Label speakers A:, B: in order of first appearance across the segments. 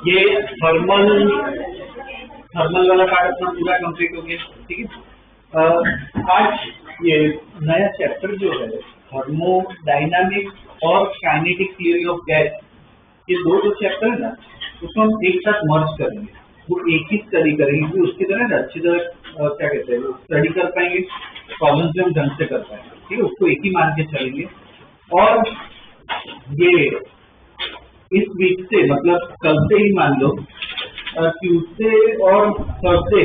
A: ये थर्मल वाला पार्ट अपना पूरा कंप्लीट हो गया। ठीक है, आज ये नया चैप्टर जो है थर्मोडायनामिक्स और काइनेटिक थ्योरी ऑफ गैस, ये दो चैप्टर है ना, उसको हम एक साथ मर्ज करेंगे, वो एक ही स्टडी करेंगे कि उसकी तरह अच्छी तरह क्या कहते हैं स्टडी कर पाएंगे, प्रॉब्लम से हम ढंग से कर पाएंगे। ठीक है, उसको एक ही मान के चलेंगे। और ये इस वीक से मतलब कल से ही मान लो ट्यूसडे और थर्सडे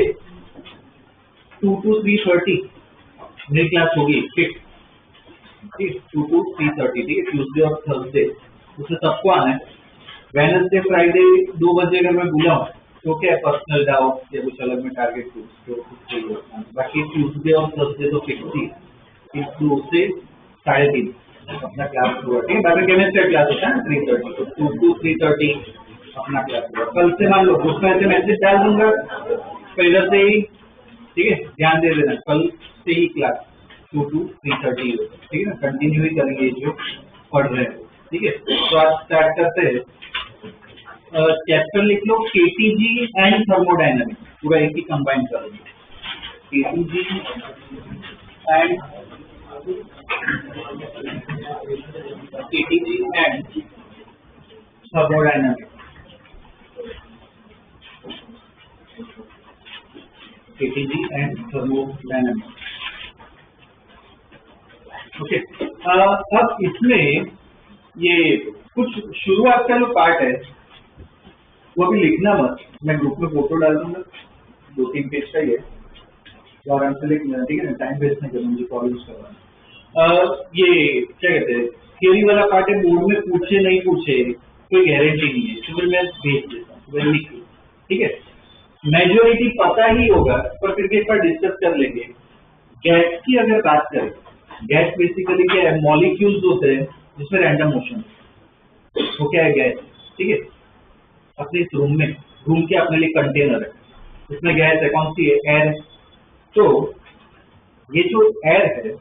A: 2 to 3:30 मेरी क्लास होगी फिक्स। ठीक, 2 to 3:30। ठीक है, ट्यूसडे और थर्सडे उसमें सबको आना है। वेडनेसडे फ्राइडे 2 बजे अगर मैं बुलाऊं तो क्या पर्सनल डाउट या कुछ अलग में टारगेट तो बाकी ट्यूसडे और थर्सडे तो फिक्स थी। 2 से 3:30 अपना क्लास हुआ। ठीक है, बाकी केमिस्ट्री क्लास होता है 3:30, तो 2 to 3:30 अपना क्लास हुआ। कल से मान लो उसमें ऐसे मैसेज डाल दूंगा पहले से ही। ठीक है, ध्यान दे देना कल से ही क्लास 2 to 3:30 होगा। ठीक है ना, कंटिन्यू ही करेंगे जो पढ़ रहे हैं। ठीक है, तो आज स्टार्ट करते हैं। चैप्टर लिख लो केटीजी एंड थर्मोडायनामिक्स, पूरा एक ही कंबाइन करेंगे, KTG and thermodynamics. KTG and thermodynamics. Okay, अब इसमें ये कुछ शुरुआत का जो पार्ट है वो अभी लिखना मत, मैं ग्रुप में फोटो डाल दूंगा, 2-3 पेज का ही है, तो आराम से लिख लेना। ठीक है ना, टाइम वेस्ट नहीं करना, मुझे कॉल यूज करवाना। ये क्या कहते हैं थियरी वाला पार्ट है, बोर्ड में पूछे नहीं पूछे कोई गारंटी नहीं है, तो फिर मैं भेज देता हूँ, तो लिख लो। ठीक है, मेजोरिटी पता ही होगा पर फिर भी एक बार डिस्कस कर लेंगे। गैस की अगर बात करें, गैस बेसिकली क्या है, मॉलिक्यूल्स होते हैं जिसमें रैंडम मोशन, वो क्या है गैस। ठीक है, अपने इस रूम के अपने लिए कंटेनर है, इसमें गैस है, कौन सी है, एयर। तो ये जो एयर है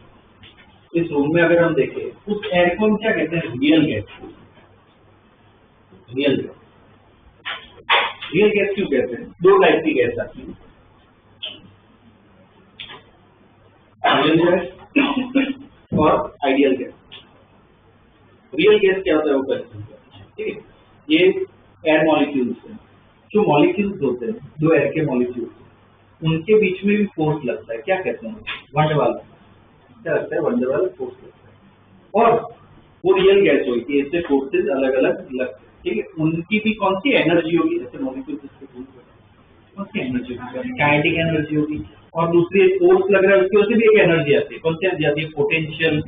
A: इस रूम में अगर हम देखें उस एयर को हम क्या कहते हैं, रियल गैस। रियल गैस क्यों कहते हैं, 2 टाइप की गैस आती है, रियल गैस और आइडियल गैस। रियल गैस क्या होता है वो कहते हैं। ठीक है, ये एयर मॉलिक्यूल्स हैं, जो मॉलिक्यूल्स होते हैं 2 एयर के मॉलिक्यूल्स, उनके बीच में भी फोर्स लगता है, क्या कहते हैं, वंडरवाल। क्या लगता है, वंडरवाल फोर्स लगता है। और वो रियल गैस होगी, ऐसे फोर्सेज अलग अलग लगते हैं। ठीक है, उनकी भी कौन सी एनर्जी होगी, जैसे मॉलिक्यूल्स कौन सी एनर्जी होगी, काइनेटिक एनर्जी होगी, और दूसरी फोर्स लग रहा है उसकी वजह से भी एक एनर्जी आती है, कौन सी एनर्जी आती है, पोटेंशियल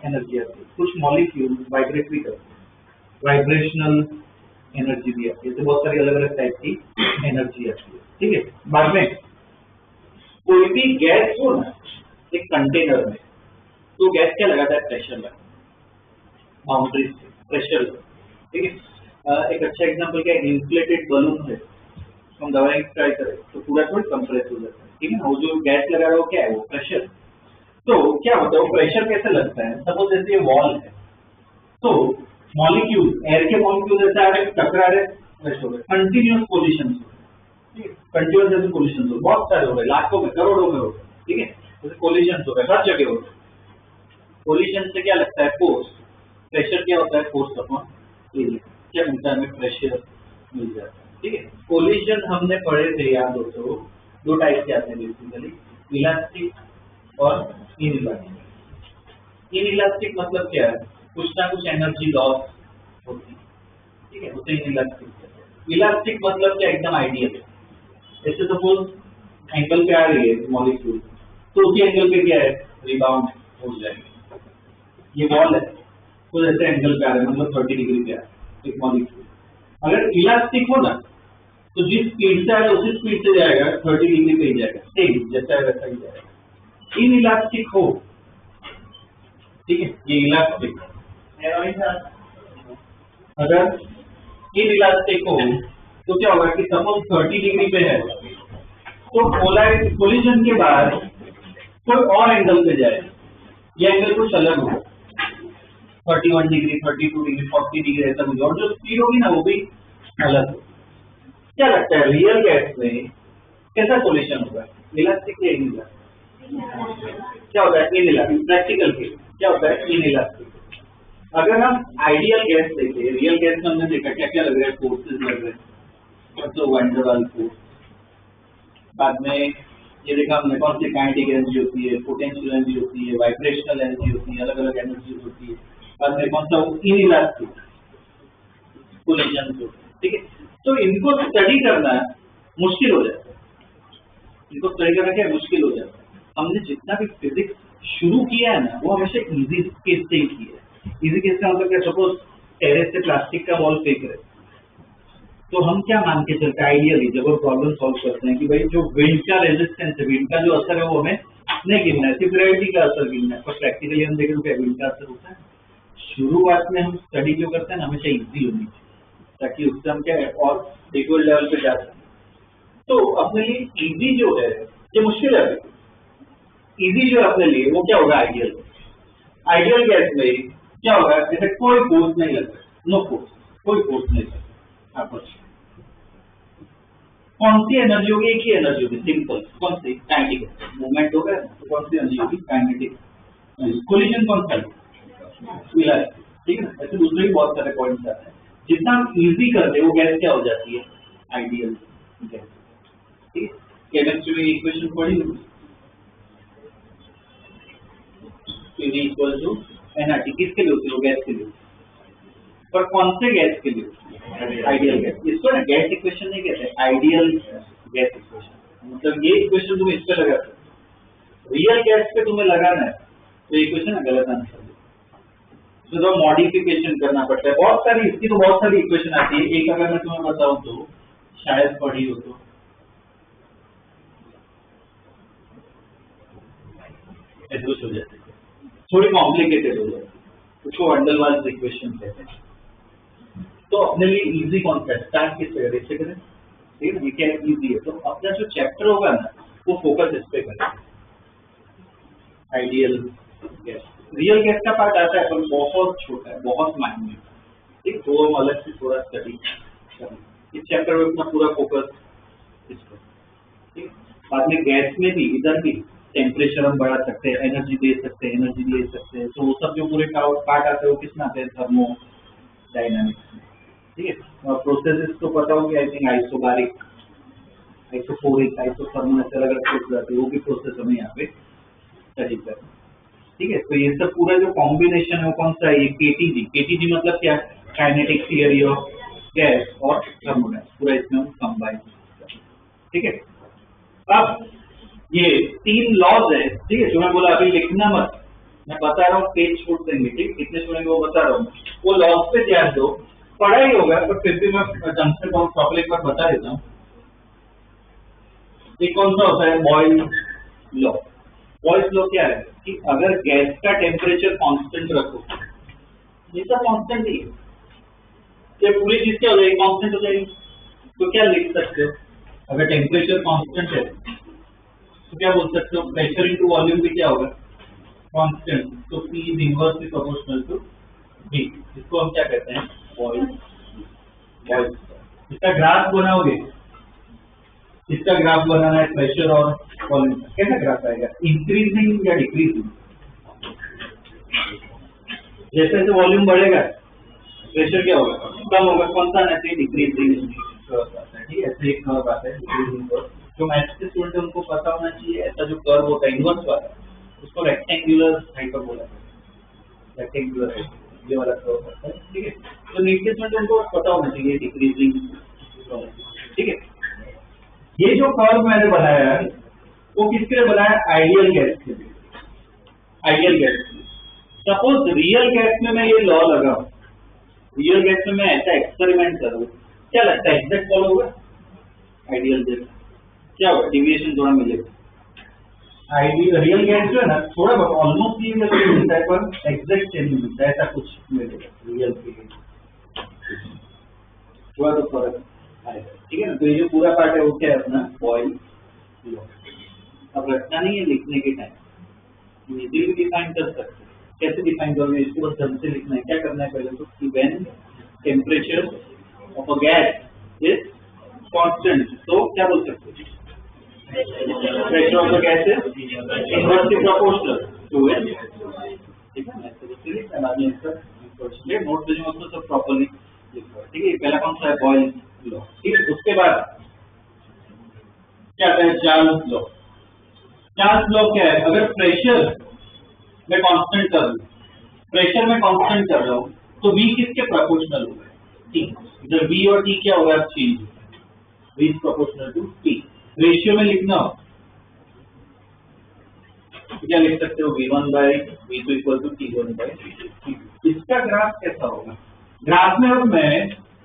A: एनर्जी आती है। कुछ मॉलिक्यूल वाइब्रेट भी करते हैं, वाइब्रेशनल एनर्जी भी आती है, तो बहुत सारी अलग अलग टाइप की एनर्जी आती है। ठीक है, बाद में कोई भी गैस हो ना एक कंटेनर में, तो गैस क्या लगाता है, प्रेशर लगाता है, बाउंड्री प्रेशर। ठीक है, एक अच्छा एग्जांपल क्या है, इन्फ्लेटेड बलून है, हम दवाई ट्राई करें तो पूरा थोड़ा कंप्रेस हो जाता है। ठीक है ना, वो जो गैस लगा रहा है वो क्या है, वो प्रेशर। तो क्या होता है, वो प्रेशर कैसे लगता है, सपोज जैसे ये वॉल है, तो मॉलिक्यूल एयर के मॉलिक्यूल ऐसे आ रहे टकरा रहे, कंटिन्यूस कोलिशन, कंटिन्यूस जैसे कोलिशन हो, बहुत सारे हो गए, लाखों में करोड़ों में हो गए। ठीक है, जैसे कोलिशन हो गए, हर जगह हो गए। कोलिशन से क्या लगता है, फोर्स। प्रेशर क्या होता है, फोर्स अपॉन एरिया, क्या मिलता है हमें, प्रेशर मिल जाता है। ठीक है, कोलिशन हमने पढ़े थे, याद हो तो 2 टाइप के आते हैं बेसिकली, इलास्टिक और इनइलास्टिक। इनइलास्टिक मतलब क्या है, कुछ ना कुछ एनर्जी लॉस होती है। ठीक है, उसे इनइलास्टिक। इलास्टिक मतलब क्या, एकदम आइडियल है, जैसे सपोज एंगल पे आ रही है मॉलिक्यूल, तो उसी एंगल पे क्या है, रिबाउंड हो जाएगा। ये वॉल है, तो जैसे एंगल पे आ रहा है, मतलब 30 डिग्री पे आ रहा है एक मॉलिक्यूल। अगर इलास्टिक हो ना तो जिस स्पीड से आएगा उसी स्पीड से जाएगा, 30 डिग्री पे ही जाएगा, सेम जैसा है वैसा ही जाएगा। इन इलास्टिक हो, ठीक है, ये इलास्टिक। अगर इन इलास्टिक हो तो क्या होगा कि सपोज 30 डिग्री पे है, तो कोलिजन के बाद कोई और एंगल पे जाए, ये एंगल कुछ अलग होगा, 31 डिग्री, 32 डिग्री, 40 डिग्री ऐसा कुछ, और जो स्पीड होगी ना वो भी अलग होगी। क्या लगता है रियल गैस में कैसा सॉल्यूशन होगा, इलास्टिक या इनइलास्टिक? क्या होता है इनइलास्टिक, प्रैक्टिकल के क्या होता है इनइलास्टिक। अगर हम आइडियल गैस देखें, रियल गैस में हमने देखा क्या क्या लग रहा है, फोर्सेस लग रहे हैं, तो वैन डर वाल्स फोर्स, बाद में ये देखा हमने कौन सी काइनेटिक एनर्जी होती है, पोटेंशियल एनर्जी होती है, वाइब्रेशनल एनर्जी होती है, अलग अलग एनर्जी होती है, बाद में कौन सा इनइलास्टिक कोलिजन होती है। ठीक है, तो इनको स्टडी करना मुश्किल हो जाता है, इनको स्टडी करना क्या मुश्किल हो जाता है। हमने जितना भी फिजिक्स शुरू किया है ना वो हमेशा इजी केस से ही किया है। इजी केस का मतलब क्या, सपोज टेरेस से प्लास्टिक का बॉल फेंक रहे, तो हम क्या मान के चलते हैं आइडियली जब वो प्रॉब्लम सॉल्व करते हैं कि भाई जो विंड का रेजिस्टेंस है, विंड का जो असर है वो हमें नहीं गिनना है, सिर्फ ग्रेविटी का असर गिनना है। पर प्रैक्टिकली हम देखें तो क्या विंड का असर होता है। शुरुआत में हम स्टडी जो करते हैं ना हमेशा इजी होनी चाहिए, ताकि उससे हम क्या है और इक्वल लेवल पे जा सकें। तो अपने लिए इजी जो है, ये मुश्किल है, इजी जो है अपने लिए वो क्या होगा आइडियल। आइडियल गैस में क्या होगा, जैसे कोई फोर्स नहीं लगता, नो फोर्स, कोई फोर्स नहीं लगता आपस। कौन सी एनर्जी होगी, एक ही एनर्जी होगी, सिंपल, कौन सी, काइनेटिक मूवमेंट होगा, तो कौन सी एनर्जी होगी, काइनेटिक। कोलिजन कौन सा है, ठीक है ना। ऐसे दूसरे भी बहुत सारे पॉइंट्स आते हैं, जितना हम इजी करते हैं वो गैस क्या हो जाती है, आइडियल गैस। ठीक है, केमिस्ट्री में इक्वेशन पढ़ी इक्वल टू एनआरटी, किसके लिए होती है, गैस के लिए, पर कौन से गैस के लिए, आइडियल गैस। इसको ना गैस इक्वेशन नहीं कहते, आइडियल गैस इक्वेशन। मतलब ये इक्वेशन तुम इस पे लगाते हो, रियल गैस पे तुम्हें लगाना है तो इक्वेशन गलत आंसर है, तो मॉडिफिकेशन करना पड़ता है। बहुत सारी इसकी तो बहुत सारी इक्वेशन आती है। एक अगर मैं तुम्हें बताऊं तो शायद पढ़ी हो तो, एडजस्ट हो जाती है, थोड़ी कॉम्प्लिकेटेड हो जाती है, उसको वंडरवाल्स इक्वेशन कहते हैं। तो अपने लिए इजी कौन सा है, स्टार्ट किस पे इससे करें, ठीक है, ये क्या इजी है। तो अपना जो चैप्टर होगा ना वो फोकस इस पे करें, आइडियल गैस। रियल गैस का पार्ट आता है पर बहुत छोटा है, बहुत माइन्यूट, ठीक, तो हम अलग से थोड़ा स्टडी करें इस चैप्टर में, अपना पूरा फोकस इस पर। ठीक, बाद में गैस में भी इधर भी टेम्परेचर हम बढ़ा सकते हैं, एनर्जी दे सकते हैं, एनर्जी ले सकते हैं, तो वो सब जो पूरे पार्ट आते हैं वो किसमें आते हैं, थर्मोडायनामिक्स में। ठीक है, और प्रोसेसेस तो पता होगी, आई थिंक आइसोबारिक, आइसोफोरिक, आइसोथर्मल, अलग अलग प्रोसेस आते हैं, वो भी प्रोसेस हमें यहाँ पे स्टडी करना। ठीक है, तो ये सब पूरा जो कॉम्बिनेशन है वो कौन सा है, ये केटीजी। केटीजी मतलब क्या, काइनेटिक थियरी ऑफ गैस और थर्मोडायनामिक्स, पूरा इसमें हम कंबाइन। ठीक है, अब ये 3 लॉज है, ठीक है, जो मैं बोला अभी लिखना मत, मैं बता रहा हूँ, पेज छोड़ देंगे, ठीक, कितने छोड़ेंगे वो बता रहा हूँ। वो लॉज पे ध्यान दो, पढ़ा ही होगा पर फिर भी मैं ढंग से प्रॉपर एक बार बता देता हूँ। ये कौन सा होता है, बॉयल्स लॉ। बॉयल्स लॉ क्या है कि अगर गैस का टेम्परेचर कांस्टेंट रखो, ये सब कांस्टेंट ही है, ये पूरी चीज क्या हो जाएगी, कांस्टेंट हो जाएगी। तो क्या लिख सकते हो, अगर टेम्परेचर कांस्टेंट है तो क्या बोल सकते हो, प्रेशर इनटू वॉल्यूम भी क्या होगा, कांस्टेंट, तो P is inversely proportional to V। इसको हम क्या कहते हैं, बॉयल्स। इसका ग्राफ बनाओगे, इसका ग्राफ बनाना है प्रेशर और वॉल्यूम, कैसा ग्राफ आएगा, इंक्रीजिंग या डिक्रीजिंग। जैसे जैसे वॉल्यूम बढ़ेगा प्रेशर क्या होगा, कम होगा, कौन सा आना चाहिए, डिक्रीजिंग। ठीक है, ऐसे एक कर्व आता है डिक्रीजिंग कर्व, जो मैथ्स के स्टूडेंट है उनको पता होना चाहिए। ऐसा जो कर्व होता है इनवर्स वाला, उसको रेक्टेंगुलर हाइपरबोला कहते हैं, रेक्टेंगुलर ये वाला कर्व होता है। ठीक है, तो नीट के स्टूडेंट उनको पता होना चाहिए डिक्रीजिंग। ठीक है, ये जो कर्व मैंने बनाया है वो किसके लिए बनाया, आइडियल गैस के लिए, ideal gas. Suppose real gas में मैं ये लॉ लगाऊं, रियल गैस में मैं ऐसा एक्सपेरिमेंट करूं, क्या लगता है एग्जैक्ट फॉलो होगा, आइडियल गैस क्या होगा, डिविएशन थोड़ा मिलेगा। आइडियल रियल गैस जो है ना थोड़ा बहुत ऑलमोस्ट ये मिलता है पर एग्जैक्ट चेंज नहीं मिलता है, ऐसा कुछ मिलेगा रियल के लिए, थोड़ा तो फर्क आएगा। ठीक है ना, तो ये जो पूरा पार्ट है वो क्या है अपना बॉयल्स लॉ। अब रखना नहीं है लिखने के टाइम, इजीली डिफाइन कर सकते हैं, कैसे डिफाइन करोगे इसको, बस ढंग से लिखना है। क्या करना है पहले तो कि when temperature of a gas is constant, तो क्या बोल सकते हो, pressure of the gas is inversely proportional to it. ठीक है, ऐसे तो चलिए बाद में इसका नोट में also सब प्रॉपर्ली लिखो। ठीक है, पहला कौन सा है, बॉयल लॉ। ठीक है, उसके बाद क्या है, चार्ल्स लॉ। चार्ल्स लॉ क्या है, अगर प्रेशर मैं कांस्टेंट कर लूं, प्रेशर में कांस्टेंट कर रहा हूं, तो V किसके प्रोपोर्शनल होगा, T। इधर V और T क्या होगा, change, V is proportional to T। Ratio में लिखना हो तो क्या लिख सकते हो, V1/V2 इक्वल टू T1/T2। इसका ग्राफ कैसा होगा, ग्राफ में अब मैं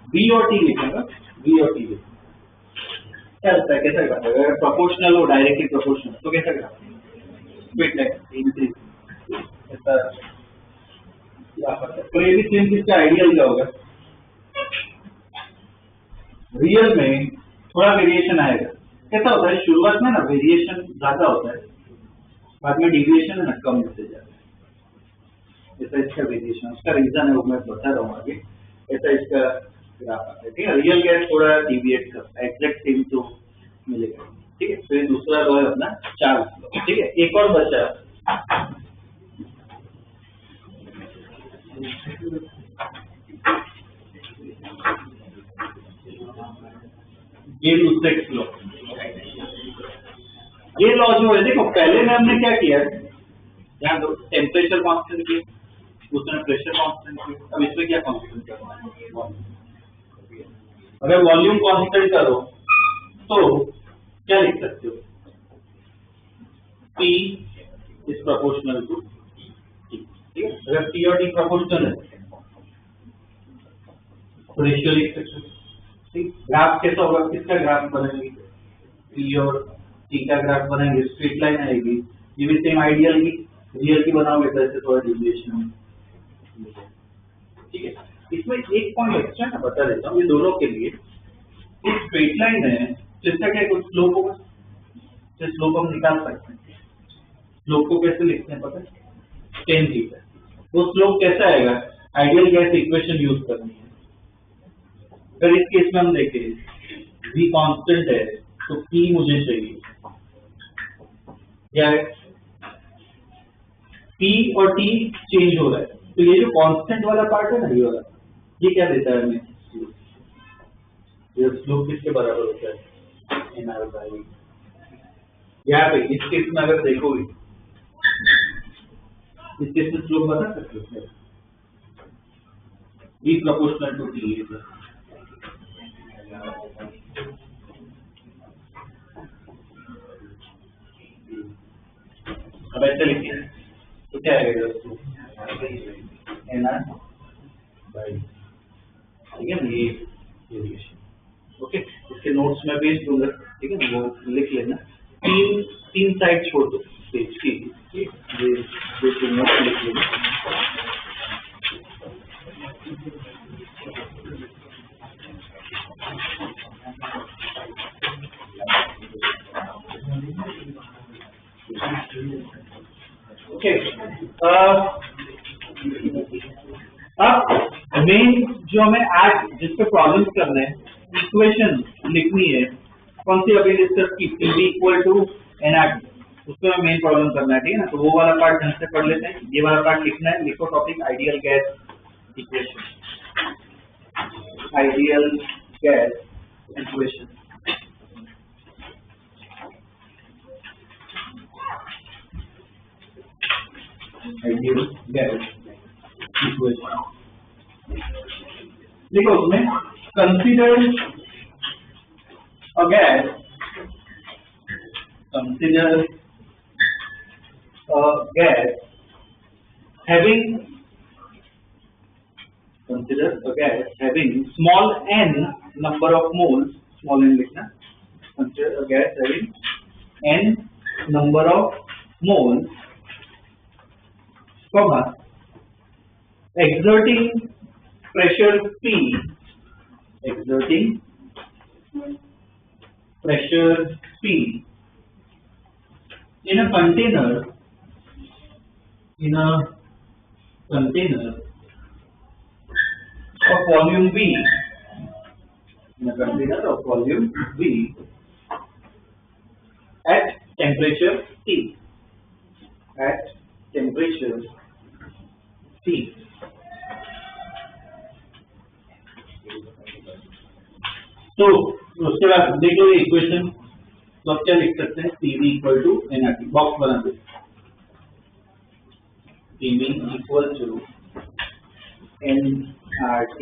A: V और T लिखूंगा, V और T लिखूंगा, क्या लगता है कैसा ग्राफ है, अगर प्रोपोर्शनल हो, डायरेक्टली प्रोपोर्शनल, तो कैसा ग्राफ, स्ट्रेट लाइन ऐसा। तो ये भी सेम चीज का आइडियल क्या होगा, रियल में थोड़ा वेरिएशन आएगा। कैसा होता है, शुरुआत में ना वेरिएशन ज्यादा होता है, बाद में डिविएशन है ना कम होते जाता है। ऐसा इसका वेरिएशन, उसका रीजन है वो मैं बता रहा हूँ आगे। ऐसा इसका ग्राफ आता है। ठीक है, रियल गैस थोड़ा डिविएट करता है, एग्जैक्ट सेम तो मिलेगा। ठीक है, तो ये दूसरा लॉ है अपना चार्ल्स लॉ। ठीक है, एक और बचा, ये लूसेक्स लॉ। ये लॉ जो है, देखो पहले में हमने क्या किया, यहाँ टेम्परेचर कांस्टेंट किया, दूसरे प्रेशर कांस्टेंट किया, अब इसमें क्या कांस्टेंट करना है, अगर वॉल्यूम कांस्टेंट करो तो क्या लिख सकते हो, P is proportional to T। ठीक है, अगर P और T प्रोपोर्शनल है तो रेशियो लिख सकते हो। ठीक, ग्राफ कैसा होगा, किसका ग्राफ बनेंगे, P और T का ग्राफ बनेंगे, स्ट्रेट लाइन आएगी। ये भी सेम आइडियल की, रियल की बनाओगे तो ऐसे थोड़ा डिविएशन। ठीक है, इसमें एक पॉइंट एक्स्ट्रा ना बता देता हूँ, ये दोनों के लिए, एक स्ट्रेट लाइन है जिसका क्या कुछ स्लोप होगा, तो स्लोप हम निकाल सकते हैं। स्लोप को कैसे लिखते हैं पता है, tan थीटा। वो स्लोप कैसा आएगा, आइडियल गैस इक्वेशन यूज करनी है। अगर इस केस में हम देखें V कांस्टेंट है तो P मुझे चाहिए, क्या है, P और T चेंज हो रहा है, तो ये जो कांस्टेंट वाला पार्ट है ना, ये वाला, ये क्या देता है हमें, ये स्लोप किसके बराबर होता है, NR/, यहाँ पे इस केस में अगर देखोगे, इस केस में स्लोप बता सकते हो, V प्रोपोर्शनल टू T। अब ऐसे लिखिए तो क्या आएगा, NR/, ठीक है, ये वेरिएशन। ओके, इसके नोट्स में भेज दूंगा। ठीक है, वो लिख लेना, तीन साइड छोड़ दो पेज की, ये नोट लिख लेना। ओके, अब मेन जो हमें आज जिस पे प्रॉब्लम करना है, इक्वेशन लिखनी है, कौन सी अभी डिस्कस की, PV इक्वल टू NRT, उसमें हमें मेन प्रॉब्लम करना है। ठीक है ना, तो वो वाला पार्ट ढंग से पढ़ लेते हैं, ये वाला पार्ट लिखना है। लिखो topic, ideal gas equation, ideal gas equation. Ideal gas equation देखो, उसमें consider a gas, consider a gas having, consider a gas having small n number of moles, small n लिखना, consider a gas having n number of moles, comma, exerting pressure P, exerting pressure P in a container, in a container of volume V, in a container of volume V at temperature T, at temperature T. तो उसके बाद देख लो equation, तो आप क्या लिख सकते हैं, Pv equal to nRT, box बना दो, Pv इक्वल टू nRT।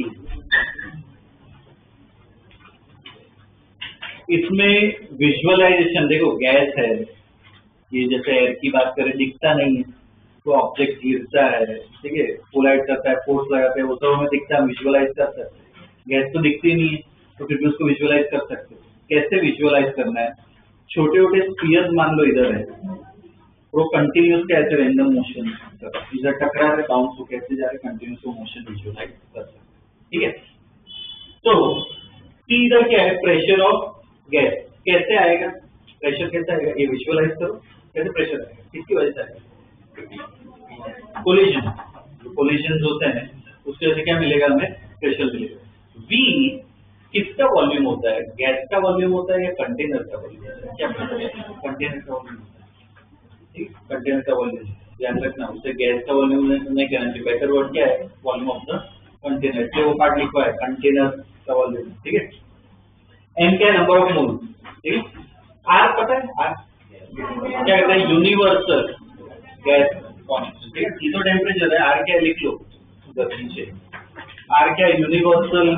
A: इसमें विजुअलाइजेशन देखो, गैस है ये, जैसे एयर की बात करें दिखता नहीं है, तो ऑब्जेक्ट गिरता है, ठीक है, कोलाइड करता है, फोर्स लगाते हैं, वो सब हमें दिखता है, विजुअलाइज कर सकते हैं। गैस तो दिखती नहीं है, तो फिर भी उसको विजुअलाइज कर सकते हो। कैसे विजुअलाइज करना है, छोटे छोटे स्फीयर्स मान लो इधर है, वो कंटिन्यूस कैसे रैंडम मोशन, इधर टकरा रहे, बाउंस हो कैसे जा रहे, कंटिन्यूस मोशन विजुअलाइज कर सकते हैं, ठीक है। तो T इधर क्या है, प्रेशर ऑफ गैस, कैसे आएगा प्रेशर, कैसे आएगा, ये विजुअलाइज करो, कैसे प्रेशर आएगा, किसकी वजह से आएगा, कोलिजन, कोलिजन होते हैं उसकी वजह से क्या मिलेगा, हमें प्रेशर मिलेगा। V किसका वॉल्यूम होता है, गैस का वॉल्यूम होता है या कंटेनर का वॉल्यूम होता है, क्या कंटेनर का वॉल्यूम होता है, ठीक, कंटेनर का वॉल्यूम ध्यान रखना, उससे गैस का वॉल्यूम नहीं कहना चाहिए, बेटर वर्ड क्या है, वॉल्यूम ऑफ द कंटेनर, जो वो पार्ट लिखा है कंटेनर का वॉल्यूम, ठीक है। एन क्या है, नंबर ऑफ मोल, ठीक है। आर पता है, आर क्या कहता है, यूनिवर्सल गैस कांस्टेंट, ठीक है, ये तो टेम्परेचर है, आर क्या है लिख लो उधर नीचे, आर क्या है, यूनिवर्सल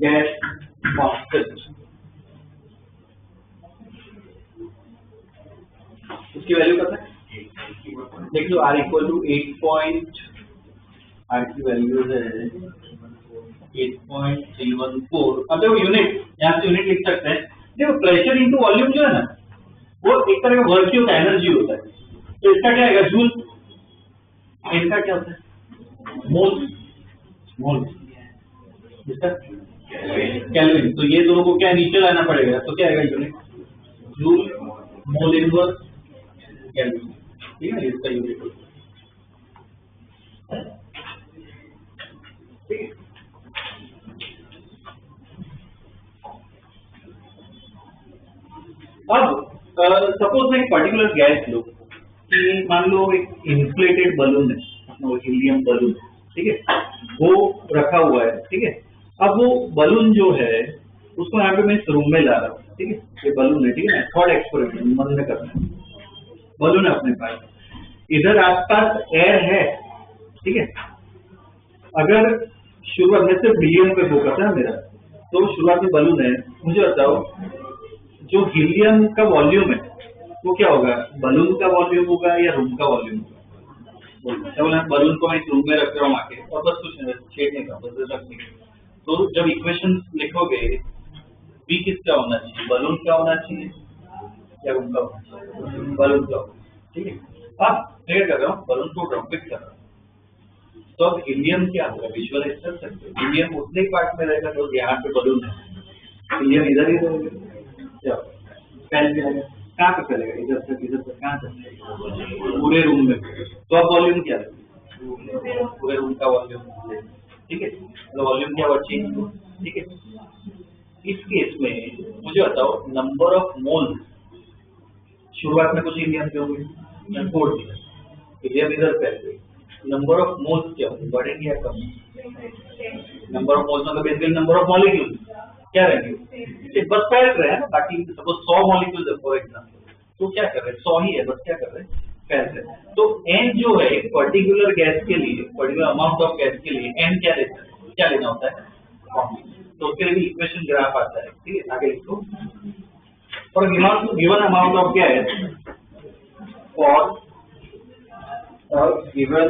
A: गैस कांस्टेंट, उसकी वैल्यू पता है, देख लो, आर इक्वल टू 8 आर की वैल्यू है 8.314। अब देखो यूनिट, यहाँ से यूनिट लिख सकते हैं, देखो प्रेशर इंटू वॉल्यूम जो है ना, वो एक तरह का वर्क ही होता है, एनर्जी होता है, तो इसका क्या आएगा, जूल, इनका क्या होता है, मोल, मोल, इसका केल्विन, तो ये दोनों को क्या नीचे लाना पड़ेगा, तो क्या आएगा unit, joule mole inverse kelvin, ठीक है, इसका यूनिट, ठीक है। अब सपोज एक पर्टिकुलर गैस लो, कि मान लो एक इन्फ्लेटेड बलून है, अपना हीलियम बलून, ठीक है, वो रखा हुआ है, ठीक है। अब वो बलून जो है उसको यहाँ पे मैं इस रूम में ला रहा हूँ, ठीक है, ये बलून है, ठीक है ना, थर्ड एक्सपेरिमेंट मन में करना है, बलून है अपने पास, इधर आसपास एयर है, ठीक है। अगर शुरुआत में सिर्फ हीलियम पे फोकस है मेरा, तो शुरुआत में बलून है, मुझे बताओ जो हीलियम का वॉल्यूम है वो क्या होगा, बलून का वॉल्यूम होगा या रूम का वॉल्यूम होगा, बोला बलून को मैं इस रूम में रख रहा हूँ आके, और बस कुछ नहीं, छेड़ने का, बस रखने का। तो जब इक्वेशन लिखोगे, बी किसका होना चाहिए, बलून का होना चाहिए या रूम का होना चाहिए, बलून का, ठीक है। अब क्या कर रहा हूँ, बलून को ड्रॉपिक कर रहा हूँ, तो अब हीलियम क्या होगा, विजुअलाइज कर सकते हो, हीलियम उतने पार्ट में रहेगा जो यहाँ पे बलून है, हीलियम इधर ही रहेगा, क्या फैल जाएगा, कहाँ पे फैलेगा, इधर से कहाँ तक, पूरे रूम में, तो अब वॉल्यूम क्या है, पूरे रूम का वॉल्यूम, ठीक है, तो वॉल्यूम क्या हुआ, चेंज, ठीक है। इस केस में मुझे बताओ नंबर ऑफ मोल, शुरुआत में कुछ हीलियम के होंगे, हीलियम इधर फैल गई, नंबर ऑफ मोल्स क्या होंगे, बढ़ेंगे या कम, नंबर ऑफ मोल्स मतलब बेसिकली नंबर ऑफ मॉलिक्यूल क्या रहेंगे, बस फैल रहे हैं ना, बाकी सपोज 100 मॉलिक्यूल फॉर एग्जाम्पल, तो क्या कर रहे हैं, 100 ही है, बस क्या कर रहे हैं, फैल रहे हैं। तो एन जो है एक पर्टिकुलर गैस के लिए, पर्टिकुलर अमाउंट ऑफ गैस के लिए एन क्या लेता है, क्या लेना होता है, तो उसके लिए इक्वेशन ग्राफ आता है, ठीक है, आगे लिखो, for given amount of gas, for given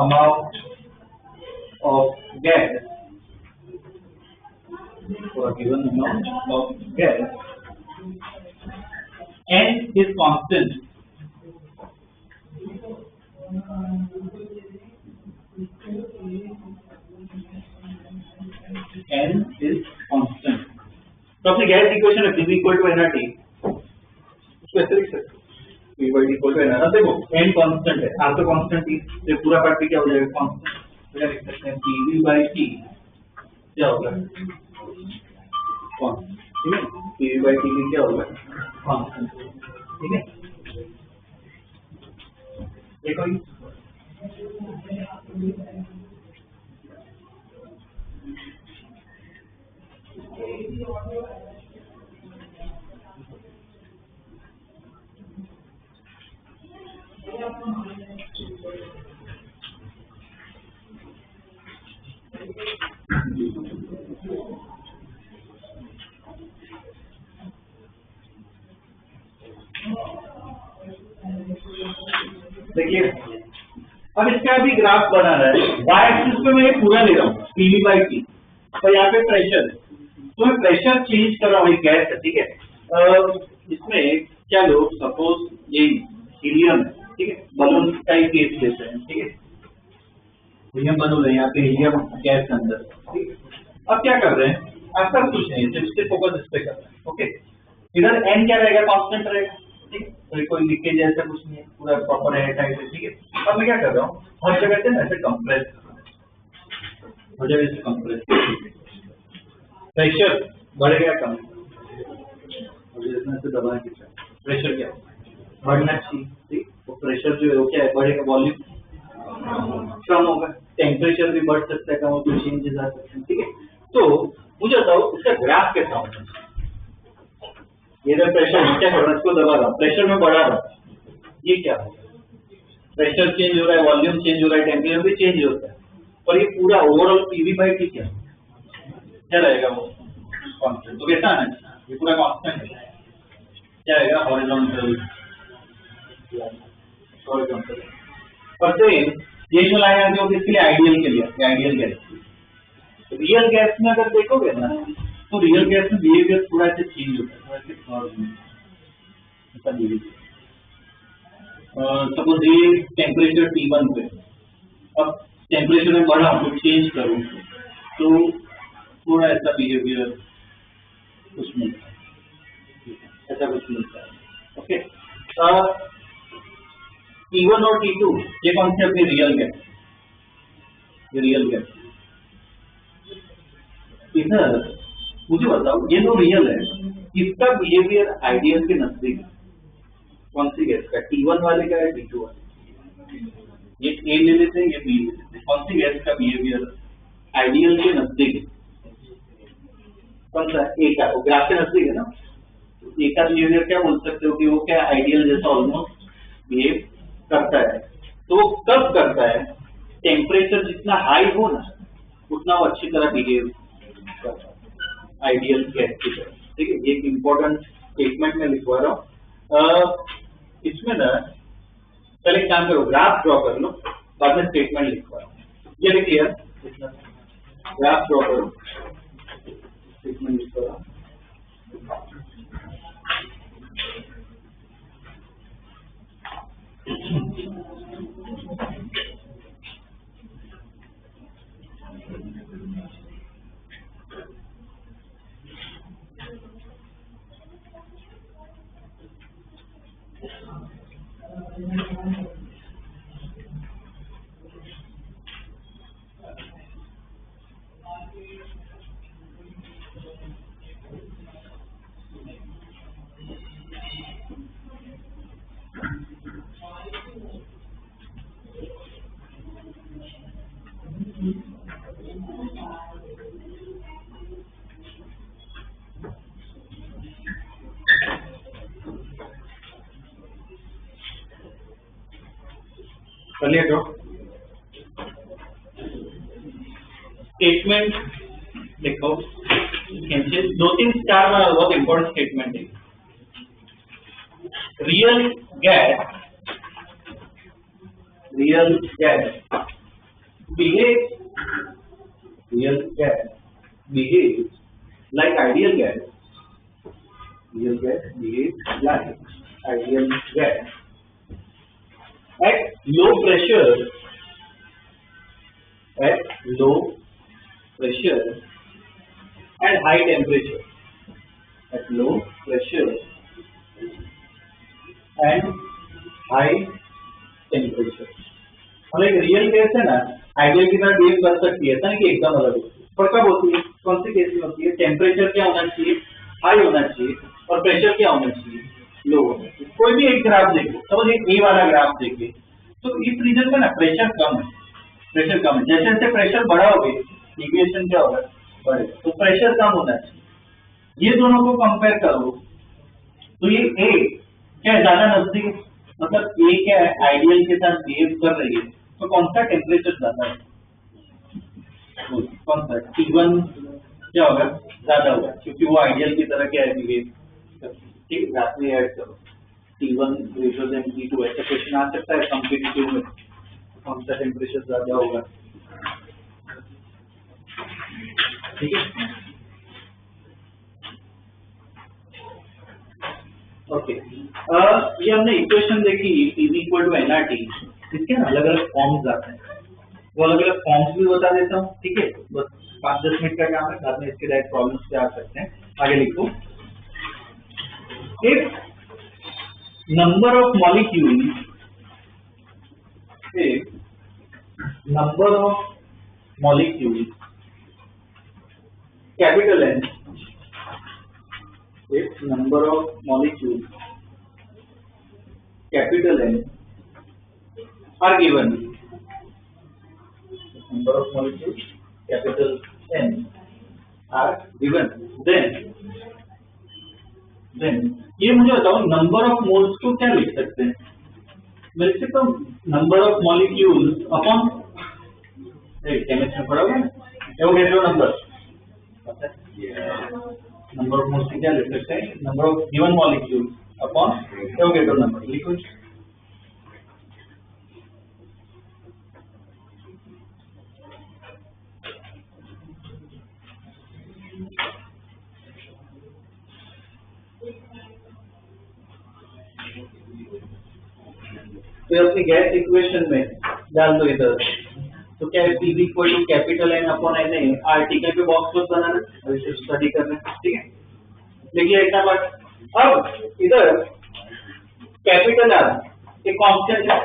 A: amount of gas, for a given amount of gas, n is constant. N is constant. तो अपनी गैस इक्वेशन है P इक्वल टू nRT, उसको ऐसे लिख सकते हो, P इक्वल टू देखो n constant है, r तो कांस्टेंट ही, तो पूरा पार्ट क्या हो जाएगा कांस्टेंट, तो क्या लिख सकते हैं pv by t क्या होगा कांस्टेंट, ठीक है, pv by t क्या होगा कांस्टेंट, ठीक है। देखो देखिए अब इसका भी ग्राफ बना रहा है, y एक्सिस पे मैं ये पूरा ले रहा हूँ pv by t, और यहाँ पे प्रेशर है, तो मैं प्रेशर चेंज कर रहा हूँ, एक गैस है, ठीक है। इसमें क्या लो सपोज ये हीलियम है, ठीक है, बलून का ही केस लेते हैं, ठीक है, हीलियम बलून है, यहाँ पे हीलियम गैस के अंदर, ठीक है। अब क्या कर रहे हैं, ऐसा कुछ नहीं, सिर्फ फोकस इस पे कर रहे हैं, ओके। इधर n क्या रहेगा कांस्टेंट रहेगा, ठीक है, तो कोई लीकेज ऐसा कुछ नहीं है, पूरा प्रॉपर एयर टाइट है, ठीक है। अब मैं क्या कर रहा हूँ, हर जगह से ऐसे कंप्रेस, हर जगह से कंप्रेस, प्रेशर बढ़ेगा कम, से दबा के प्रेशर क्या बढ़ना चाहिए, ठीक, तो प्रेशर जो है वो क्या है बढ़ेगा, वॉल्यूम कम होगा, टेम्परेचर भी बढ़ सकता है, कम हो तो चेंजेस आ सकते हैं, ठीक है। तो मुझे बताओ इसका ग्राफ कैसा होगा, ये प्रेशर क्या कर रहा है, इसको दबा रहा, प्रेशर में बढ़ा रहा, ये क्या होगा, प्रेशर चेंज हो रहा है, वॉल्यूम चेंज हो रहा है, टेम्परेचर भी चेंज होता है, और ये पूरा ओवरऑल पीवी बाई टी क्या रहेगा वो कांस्टेंट, तो कैसा है ये पूरा कांस्टेंट है, क्या रहेगा हॉरिजॉन्टल, हॉरिजॉन्टल। और सेम ये जो लाइन आती है वो किसके लिए, आइडियल के लिए, आइडियल गैस। रियल गैस में अगर देखोगे ना तो रियल गैस में बिहेवियर थोड़ा ऐसे चेंज होता है, थोड़ा ऐसे सपोज ये टेम्परेचर T1 पे, अब टेम्परेचर में बढ़ा तो चेंज करूँ तो थोड़ा ऐसा बिहेवियर कुछ मिलता है, ऐसा कुछ मिलता है, ओके। T1 और T2 ये कौन से अपनी रियल गैस, ये रियल गैस। इधर मुझे बताओ ये जो रियल है इसका बिहेवियर आइडियल के नजदीक है, कौन सी गैस का, T1 वाले का या T2 वाले, ये A ले लेते हैं, ये B ले लेते हैं, कौन सी गैस का बिहेवियर आइडियल के नजदीक है, कौन सा A का, वो ग्राफ के नजदीक है ना, तो A का बिहेवियर क्या बोल सकते हो कि वो क्या आइडियल जैसा ऑलमोस्ट बिहेव करता है, तो वो कब करता है, टेम्परेचर जितना हाई हो ना उतना वो अच्छी तरह बिहेव करता है आइडियल गैस की तरह, ठीक है। एक इंपॉर्टेंट स्टेटमेंट में लिखवा रहा हूँ, इसमें ना पहले एक काम करो, ग्राफ ड्रॉ कर लो, बाद में स्टेटमेंट लिखवा रहा हूँ, ये भी क्लियर, ग्राफ ड्रॉ करो, स्टेटमेंट लिखवा रहा हूँ। चलिए तो स्टेटमेंट देखो, दो तीन चार बहुत इंपॉर्टेंट स्टेटमेंट है। Real gas behaves like ideal gas. Real gas behaves like ideal gas at low pressure and high temperature. At low pressure and high temperature. मतलब एक रियल गैस है ना आइडियल की तरह बिहेव कर सकती है, ऐसा नहीं कि एकदम अलग होती है। पर कब होती है, कौन सी केस में होती है? टेम्परेचर क्या होना चाहिए? हाई होना चाहिए, और प्रेशर क्या होना चाहिए? लो होना चाहिए। कोई भी एक ग्राफ देखो, समझ ए वाला ग्राफ देखिए, तो इस रीजन में ना प्रेशर कम है, प्रेशर कम है। जैसे जैसे प्रेशर बढ़ाओगे डिविएशन क्या होगा? बढ़ेगा। तो प्रेशर कम होना चाहिए। ये दोनों को कंपेयर करो तो ये ए क्या है, ज्यादा नजदीक, मतलब ए क्या है आइडियल के साथ बिहेव कर रही है, तो कौन सा टेम्परेचर ज्यादा है? कौन सा? T1 क्या होगा? ज्यादा होगा, क्योंकि वो आइडियल की तरह क्या है बिहेव। ठीक है, रात में ऐड करो T1 ग्रेटर देन T2, ऐसा क्वेश्चन आ सकता है कॉम्पिटिटिव में, कौन सा टेम्परेचर ज्यादा होगा? ठीक है, ओके। ये हमने इक्वेशन देखी P = nRT, इसके अलग अलग फॉर्म्स आते हैं, वो अलग अलग फॉर्म्स भी बता देता हूँ। ठीक है, बस 5-10 मिनट का काम है, बाद में इसके डायरेक्ट प्रॉब्लम्स पे आ सकते हैं। आगे लिखो, एक नंबर ऑफ मॉलिक्यूल, एक number of molecule capital N, एक number of molecule capital N are given, number of molecules capital N are given, then ये मुझे बताओ नंबर ऑफ मोल्स को क्या लिख सकते हैं? मैं लिख सकता हूँ number of molecules upon, chemistry में पढ़ा हुआ है Avogadro number, number of moles क्या लिख सकते हैं? Number of given molecules upon Avogadro number. लिखो, तो अपनी गैस इक्वेशन में डाल दो इधर, तो क्या है P = capital N upon Na, article पे बॉक्स क्लोज बनाना, अभी से स्टडी करना है। ठीक है, देखिए एक नंबर, अब इधर कैपिटल R एक कांस्टेंट है,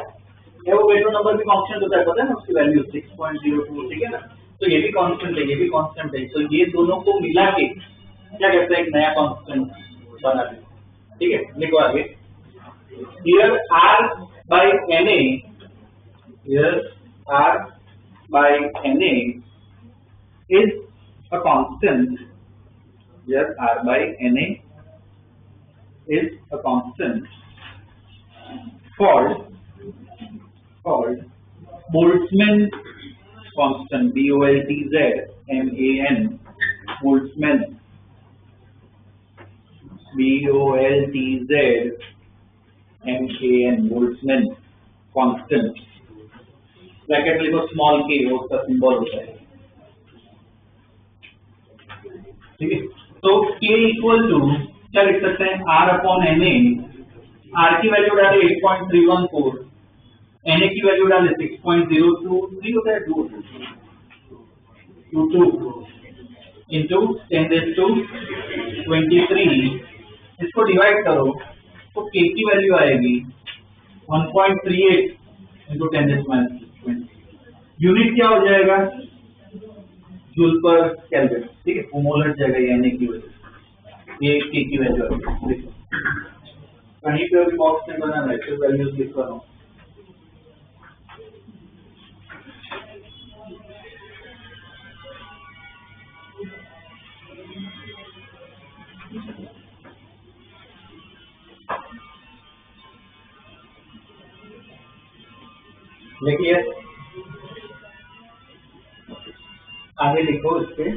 A: वो वेटो नंबर भी कांस्टेंट होता है, पता है ना, उसकी वैल्यू 6.02। ठीक है ना, तो ये भी कांस्टेंट है, ये भी कांस्टेंट है, तो ये दोनों को मिला के क्या कहते हैं, एक नया कांस्टेंट बना दे। ठीक है, लिखो आगे, here R by Na, here R by Na is a constant, here R by Na is a constant called Boltzmann constant, Boltzmann, Boltzmann, Boltzmann constant, bracket में लिखो स्मॉल k, वो उसका सिंबल होता है। ठीक है, तो k = क्या लिख सकते हैं? R अपॉन Na, R की वैल्यू डाले 8.314, Na की वैल्यू डाले 6.023 होता है, 22 into 10⁻23, इसको डिवाइड करो तो k की वैल्यू आएगी 1.38 into 10⁻20। यूनिट क्या हो जाएगा? जूल पर केल्विन। ठीक है, वो मोल हट जाएगा ये Na की वजह से, ये k की वैल्यू आएगी। देखो कहीं पे भी बॉक्स में बनाना है, फिर वैल्यूज लिख रहा हूँ। देखिए आगे लिखो इसके,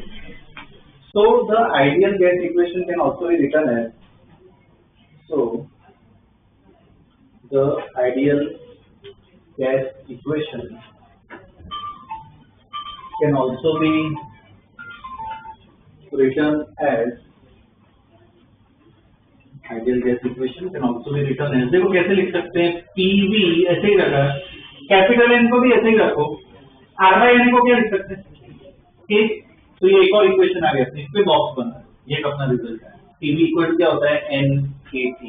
A: so the ideal gas equation can also be written as, so the ideal gas equation can also be written as, ideal gas equation can also be written as, देखो कैसे लिख सकते हैं, PV ऐसे ही रखा, कैपिटल N को भी ऐसे ही रखो, R by N को क्या लिख सकते हैं? ठीक, तो ये एक और इक्वेशन आ गया, इस पे बॉक्स बना, ये अपना रिजल्ट है। PV इक्वल क्या होता है? NKT।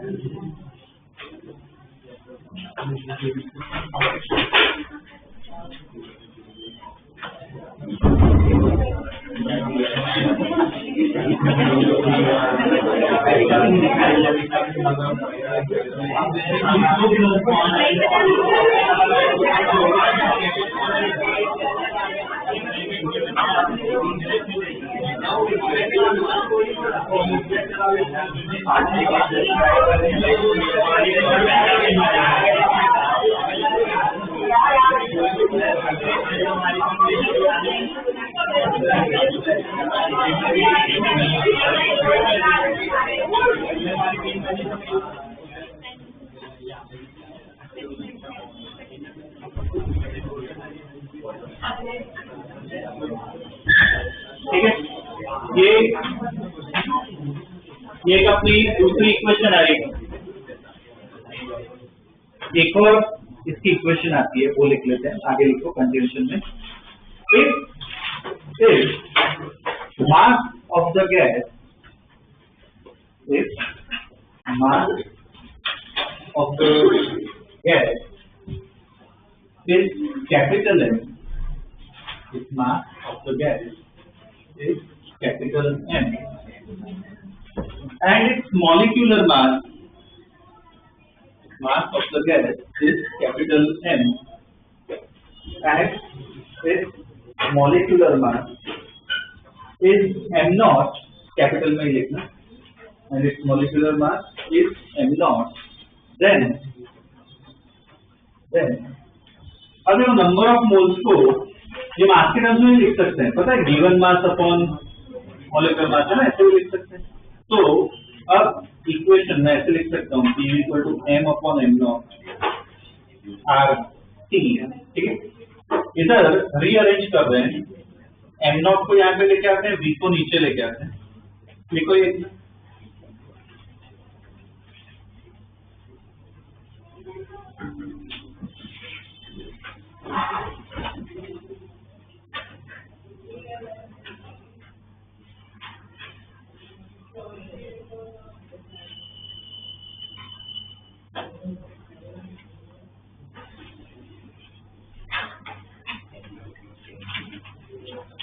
A: ठीक है, ये एक अपनी दूसरी इक्वेशन आएगी। एक और इसकी इक्वेशन आती है, वो लिख लेते हैं, आगे लिखो कंटिन्यूशन में। If mass of the gas, if mass of the gas is capital M, if mass of the gas is capital M and its molecular mass of the gas is capital M and its molecular mass is m naught, capital में लिखना, and its molecular mass is m naught, then अगर number of moles को ये मास के terms में लिख सकते हैं, पता है, given mass upon molecular mass है ना, ऐसे भी लिख सकते हैं। तो अब इक्वेशन में ऐसे लिख सकता हूँ, P equal to m upon m naught R T, ठीक है। इधर रीअरेंज कर रहे हैं, m नॉट को यहाँ पे लेके आते हैं, v को नीचे लेके आते हैं, लिखो ये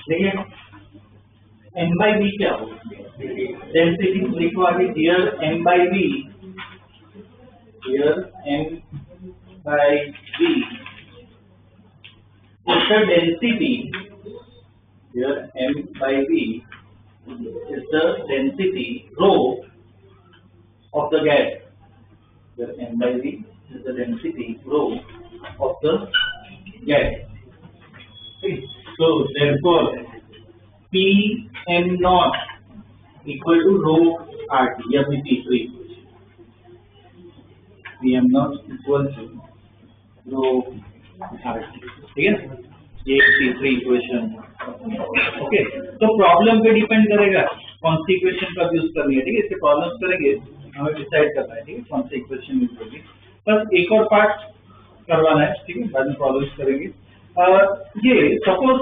A: देखिए m by v क्या हो, डेंसिटी लिखो आगे, here m by v, here m by v is the density, here m by v is the density rho of the gas, here m by v is the density rho of the gas. So therefore P m naught equal to rho RT, या फिर तीसरी equation, P m naught equal to rho RT, ठीक है ना, ये तीसरी equation. Okay, तो problem पे डिपेंड करेगा कौन सी इक्वेशन का यूज करनी है, ठीक है। इससे प्रॉब्लम्स करेंगे, हमें डिसाइड करना है, ठीक है, कौन सी इक्वेशन यूज होगी। बस एक और पार्ट करवाना है, ठीक है, बाद में प्रॉब्लम्स करेंगे। ये सपोज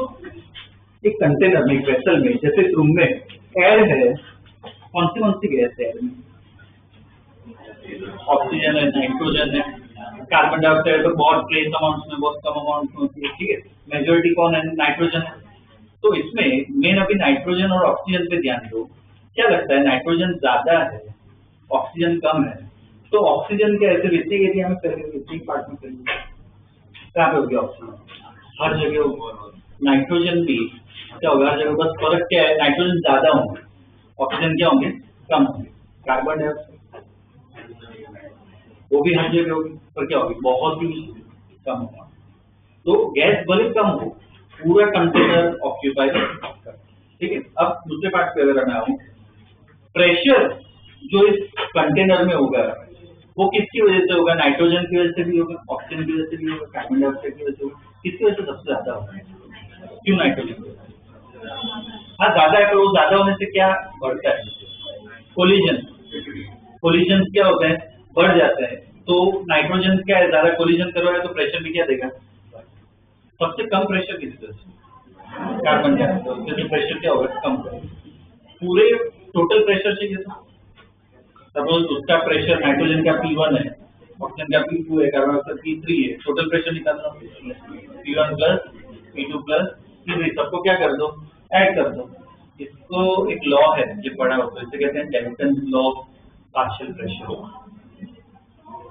A: एक कंटेनर में, एक वेसल में, जैसे इस रूम में एयर है, कौन सी गैस है एयर में, ऑक्सीजन है, नाइट्रोजन है, कार्बन डाइऑक्साइड तो बहुत ट्रेस अमाउंट्स में, बहुत कम अमाउंट में होती है, ठीक है। मेजोरिटी कौन है, नाइट्रोजन है। तो इसमें मेन अभी नाइट्रोजन और ऑक्सीजन पे ध्यान दो। क्या लगता है, नाइट्रोजन ज्यादा है, ऑक्सीजन कम है, तो ऑक्सीजन के ऐसे वित्तीय एरिया में करेंगे, वित्तीय पार्ट में करेंगे, कहाँ पे होगी ऑक्सीजन, हर जगह होगा। नाइट्रोजन भी क्या होगा, हर जगह, बस फर्क क्या है, नाइट्रोजन ज्यादा होंगे, ऑक्सीजन क्या होंगे, कम होंगे। कार्बन डाइऑक्साइड वो भी हर जगह होगी, पर क्या होगी, बहुत ही कम होगा। तो गैस भले कम हो, पूरा कंटेनर ऑक्यूपाई कर, ठीक है। अब दूसरे पार्ट पे अगर मैं आऊँ, प्रेशर जो इस कंटेनर में होगा वो किसकी वजह से होगा, नाइट्रोजन की वजह से भी होगा, ऑक्सीजन की वजह से भी होगा, कार्बन डाइऑक्साइड की वजह से होगा। किसकी वजह से सबसे ज्यादा होगा, क्यों, नाइट्रोजन। हाँ ज्यादा है, तो वो ज्यादा होने से क्या बढ़ता है, कोलिजन क्या होते हैं, बढ़ जाते हैं। तो नाइट्रोजन क्या है, ज्यादा कोलिजन करवाएगा तो प्रेशर भी क्या देगा, सबसे कम प्रेशर किसकी वजह से, कार्बन डाइऑक्साइड, प्रेशर क्या होगा, कम होगा। पूरे टोटल प्रेशर चाहिए था, सपोज उसका प्रेशर नाइट्रोजन का P1 है, ऑक्सीजन का P2 है, कार्बन डाइऑक्साइड P3 है, टोटल प्रेशर निकालना P1 plus P2 plus P3 सबको क्या कर दो, ऐड कर दो। इसको एक लॉ है ये पढ़ा हो, तो इसे कहते हैं Dalton law of partial pressure.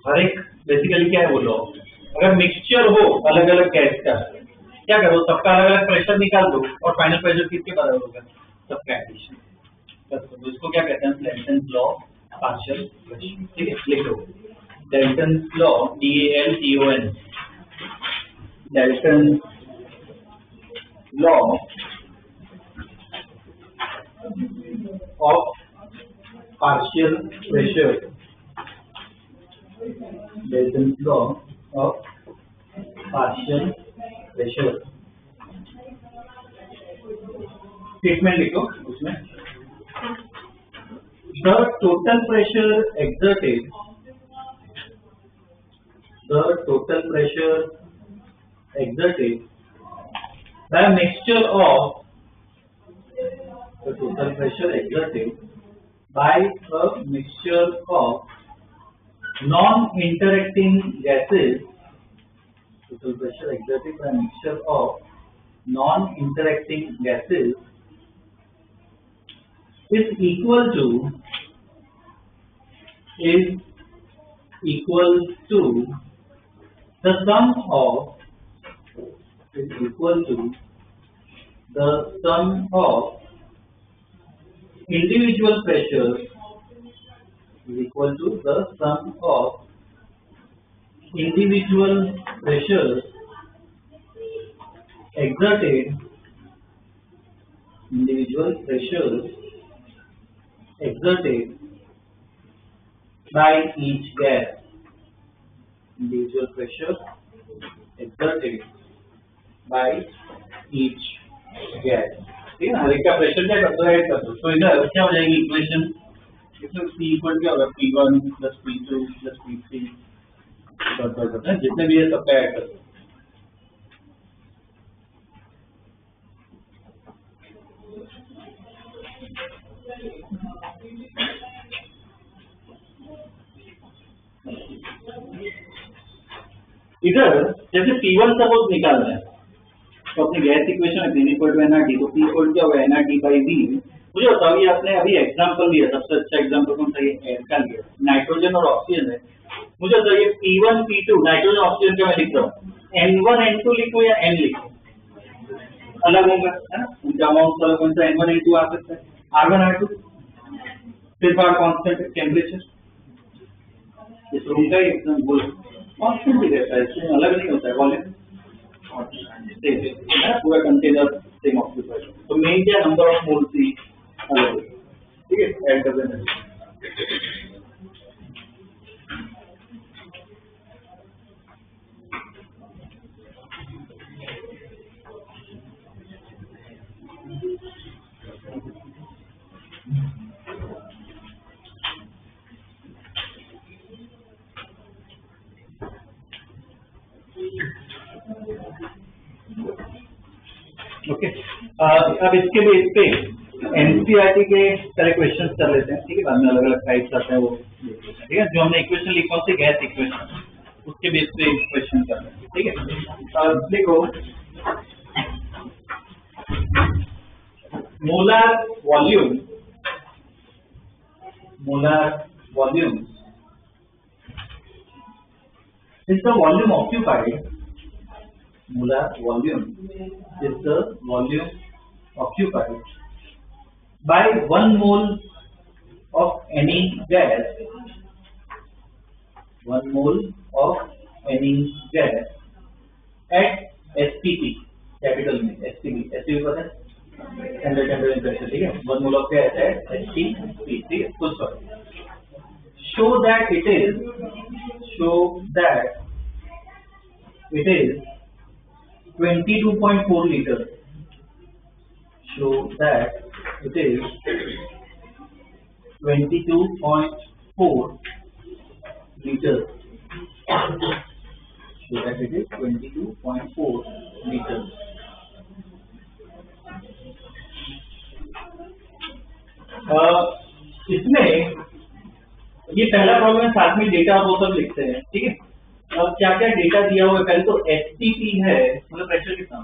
A: हर एक बेसिकली क्या है वो लॉ, अगर मिक्सचर हो अलग अलग गैस का, क्या करो सबका अलग अलग प्रेशर निकाल दो और फाइनल प्रेशर किसके बराबर होगा, सबका एडिशन। तो इसको क्या कहते हैं, Dalton law of partial pressure. ठीक है, लिख लो Dalton law, DALTON, Dalton law of partial pressure, Dalton law of partial pressure. Statement लिखो उसमें, the total pressure exerted, the total pressure exerted by a mixture of, the total pressure exerted by a mixture of non-interacting gases, total pressure exerted by a mixture of non-interacting gases is equal to the sum of, is equal to the sum of individual pressures, is equal to the sum of individual pressures exerted, individual pressures exerted by each gas, individual pressure exerted by each gas। ठीक है ना, हर एक का pressure क्या कर दो, add कर दो, तो इधर क्या हो जाएगी इक्वेशन, इसमें P इक्वल क्या होगा, P1 plus P2 plus P3 जितने भी है सबका ऐड कर दो। इधर जैसे P1 सपोज निकालना है, तो अपनी गैस इक्वेशन है P इक्वल टू nRT, तो P इक्वल क्या होगा, nRT बाई V। मुझे बताओ ये आपने अभी एग्जांपल लिया, सबसे अच्छा एग्जांपल कौन सा, ये एयर का लिया, नाइट्रोजन और ऑक्सीजन है। मुझे बताओ ये P1 P2 नाइट्रोजन ऑक्सीजन का मैं लिख रहा हूँ, N1 N2 लिखूं या N लिखूं, अलग होगा है ना, उनका अमाउंट अलग, कौन सा N1 N2 आ सकता है, R1 R2 सिर्फ आर कांस्टेंट टेम्परेचर, इस रूम का एकदम बोल कांस्टेंट ही रहता है, इसमें अलग नहीं होता है, वॉल्यूम पूरा कंटेनर सेम ऑक्यूपाइड, तो मेन क्या नंबर ऑफ मोल्स ही अलग है। ठीक है, ऐड कर देना। ओके, अब इसके बेस पे एनसीईआरटी के सारे क्वेश्चंस कर लेते हैं। ठीक है, बाद में अलग अलग टाइप्स आते हैं वो, ठीक है, जो हमने इक्वेशन लिखा उससे गैस इक्वेशन, उसके बेस पे क्वेश्चन कर रहे हैं। ठीक है, देखो molar volume, molar volume is the volume occupied, molar volume is the volume occupied by 1 mole of any gas, 1 mole of any gas at SPP, capital में SPP, SPP पता है, standard temperature pressure। ठीक है, 1 mole of gas at SPP, ठीक है, full stop। show that it is 22.4 liters, show that it is 22.4 liters, show that it is 22.4 liters। इसमें ये पहला प्रॉब्लम है, साथ में डेटा वो सब लिखते हैं, ठीक है। अब क्या क्या डेटा दिया हुआ है, पहले तो एसटीपी है, मतलब प्रेशर कितना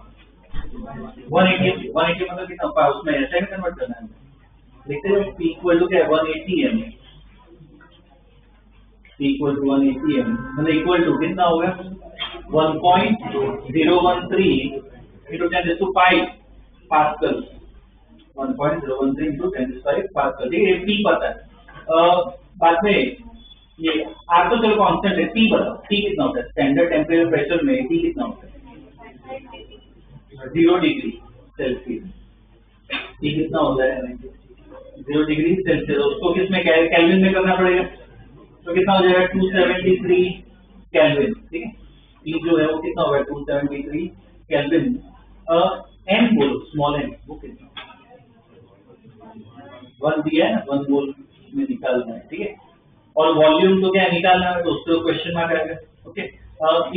A: 180 मतलब कितना, उसमें ऐसा ही कन्वर्ट करना है, लिखते हैं P इक्वल टू क्या है 180 m, P equal to 180 m मतलब इक्वल टू कितना होगा 1.013 into 10⁵ पास्कल, 1.013 into 10⁵ पास्कल, ठीक है। P पता है। बाद में ये R तो चलो कांस्टेंट है, T बताओ, T कितना होता है स्टैंडर्ड टेम्परेचर प्रेशर में, T कितना होता है 0 डिग्री सेल्सियस, T कितना होता है 0 डिग्री सेल्सियस, उसको किसमें केल्विन में करना पड़ेगा, तो कितना हो जाएगा 273 केल्विन, ठीक है। T जो है वो कितना होगा 273 केल्विन। n बोलो, स्मॉल n वो कितना 1 दिया है ना, 1 मोल में निकालना है, ठीक है। और वॉल्यूम तो क्या निकालना है, तो उसको क्वेश्चन मार्क आएगा, ओके।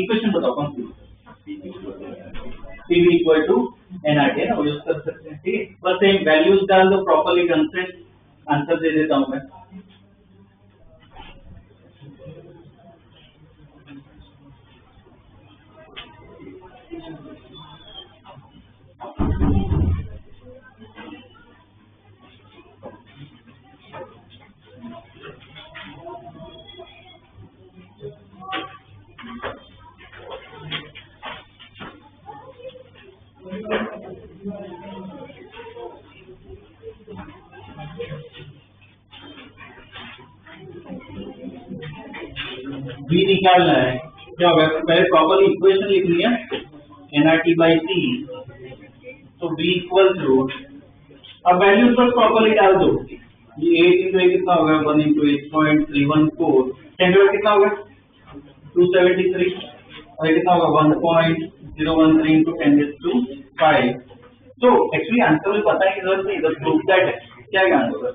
A: इक्वेशन बताओ कौन सी, PV इक्वल टू NRT है ना, वो यूज कर सकते हैं, ठीक है। बस सेम वैल्यूज डाल दो, प्रॉपर्ली आंसर दे देता हूं मैं। V निकालना है, क्या होगा पहले प्रॉपर्ली इक्वेशन लिखनी है, NRT by T, तो V इक्वल टू, अब वैल्यूज पर प्रॉपर्ली डाल दो, ये 8 into 8 कितना होगा 1 into 8.314, टेम्परेचर कितना होगा 273 और कितना होगा 1.013 into 10⁵। तो एक्चुअली आंसर मुझे पता है कि जरूरत नहीं, बस प्रूफ दैट है, क्या है आंसर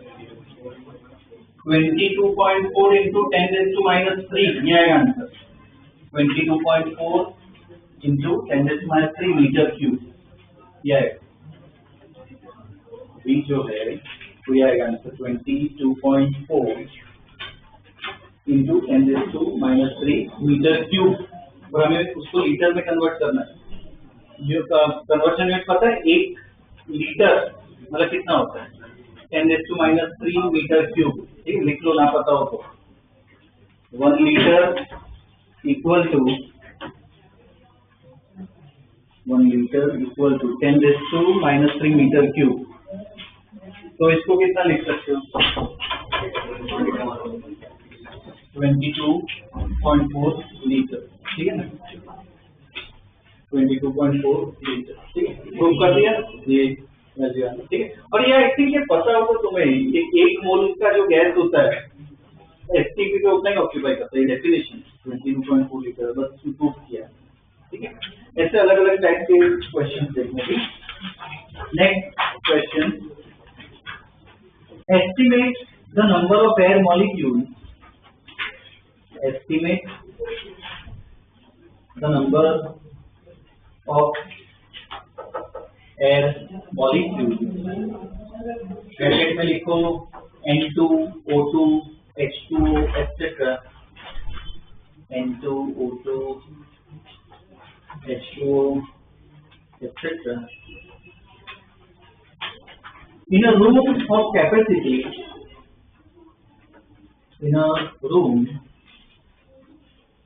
A: 22.4 into 10⁻³ ये है आंसर, 22.4 into 10⁻³ मीटर क्यूब, ये है V जो है तो ये आएगा आंसर 22.4 into 10⁻³ मीटर क्यूब, और हमें उसको लीटर में कन्वर्ट करना है। जो कन्वर्जन रेट पता है, 1 लीटर मतलब कितना होता है 10⁻³ मीटर क्यूब, ठीक है, लिख लो ना पता हो तो। 1 litre equal to 10⁻³ metre cube, तो इसको कितना लिख सकते हो 22.4 लीटर, ठीक है ना, 22.4 लीटर, ठीक है, प्रूव कर दिया ये, ठीक है। और ये आई थिंक ये पता होगा तुम्हें, ये 1 मोल का जो गैस होता है एसटीपी को उतना ही ऑक्यूपाई करता है, डेफिनेशन 22.4 लीटर, बस प्रूव किया, ठीक है। ऐसे अलग अलग टाइप के क्वेश्चन देखने की। Next question, estimate the number of air molecules, estimate the number of air molecules, bracket में लिखो N2 O2 H2O etc, N2 O2 H2O etc, in a room of capacity, in a room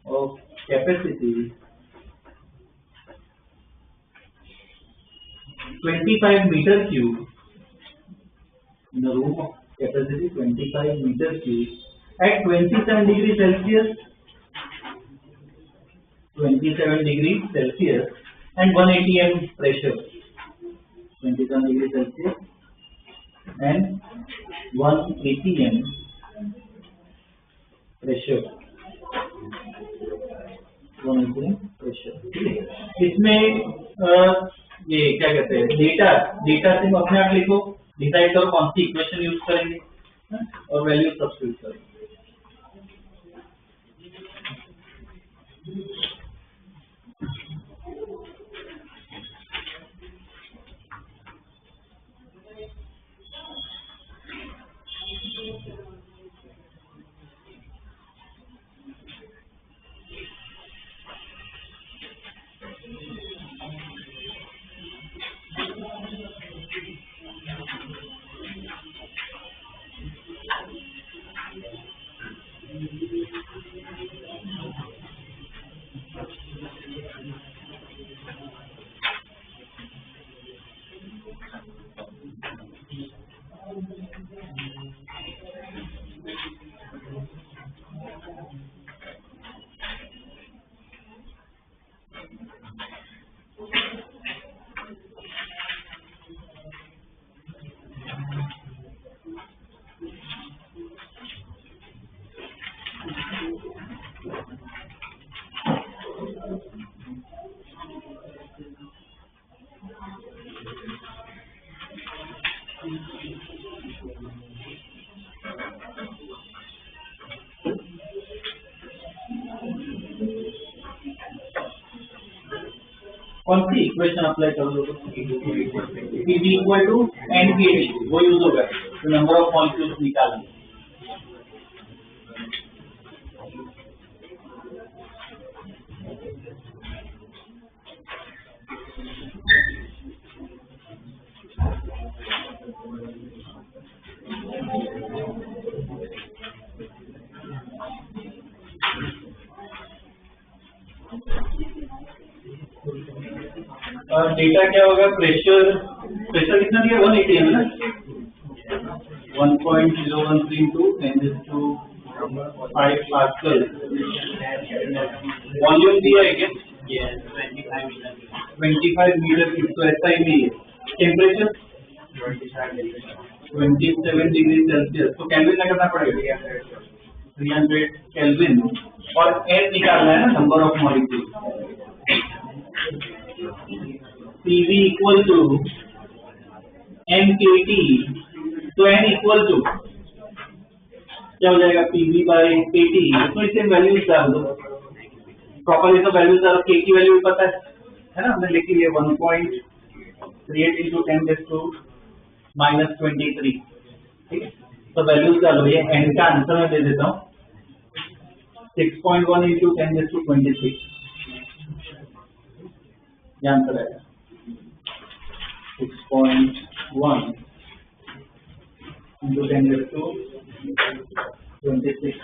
A: of capacity 25 meter cube, in a room of capacity 25 meter cube at 27 degrees Celsius, 27 degrees Celsius and 180 m pressure, 27 degrees Celsius and 180 m pressure, 180 m pressure, इसमें ये क्या कहते हैं data से अपने आप लिखो, decide करो कौन सी इक्वेशन यूज करेंगे और वैल्यू सब्स्टिट्यूट करेंगे। कौन सी इक्वेशन अप्लाई कर दो Pv इक्वल टू NKT वो यूज होगा तो नंबर ऑफ मॉलिक्यूल्स निकालने और डेटा क्या होगा प्रेशर प्रेशर कितना दिया 180 है ना 1.013 into 10⁵ पास्कल वॉल्यूम दिया है क्या 25 मीटर तो ऐसा ही नहीं है टेम्परेचर 27 डिग्री सेल्सियस तो केल्विन में करना पड़ेगा 300 केल्विन और n निकालना है ना number of molecule Pv equal to NKT तो n इक्वल टू क्या हो जाएगा Pv बाय KT तो इसे वैल्यूज डाल दो प्रॉपर्ली तो वैल्यूज डालो K की वैल्यू पता है ना हमने लिखी है 1.38 into 10⁻⁻23 ठीक है तो वैल्यूज डालो ये n का आंसर मैं दे देता हूँ 6.1 into 10⁻23 ये आंसर है 6.1 into 10⁻26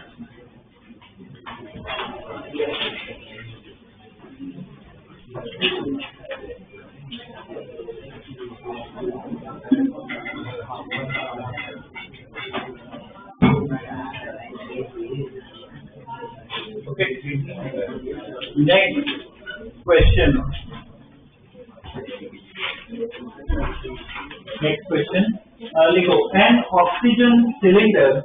A: Okay. Next question. Next question. लिखो an oxygen cylinder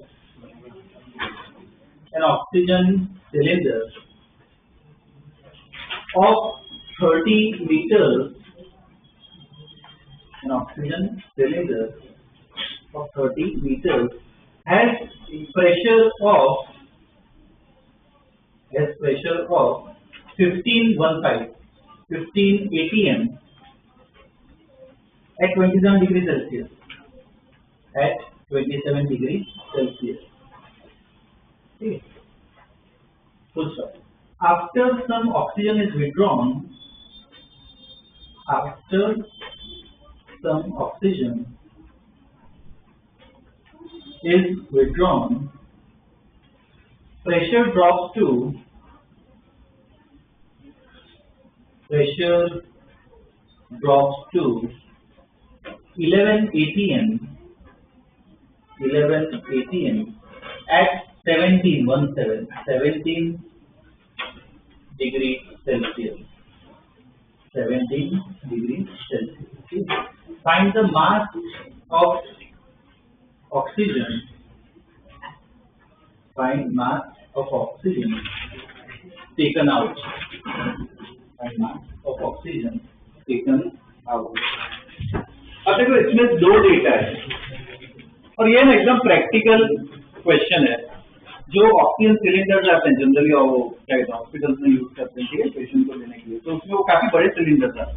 A: of 30 liters. An oxygen cylinder of 30 liters has pressure of 15 atm at 27 degrees Celsius. At 27 degrees Celsius. Okay. Full stop. After some oxygen is withdrawn, pressure drops to 11 atm at 17 degrees Celsius. 17 degrees Celsius. Find the mass of oxygen. Find mass of oxygen taken out. Find mass of oxygen taken out. अब देखो इसमें दो data है और ये ना एकदम practical question है जो ऑक्सीजन सिलेंडर आते हैं जनरली और वो क्या कहते हैं हॉस्पिटल्स में यूज करते हैं ठीक है पेशेंट को देने के लिए तो उसमें वो काफी बड़े सिलेंडर आते हैं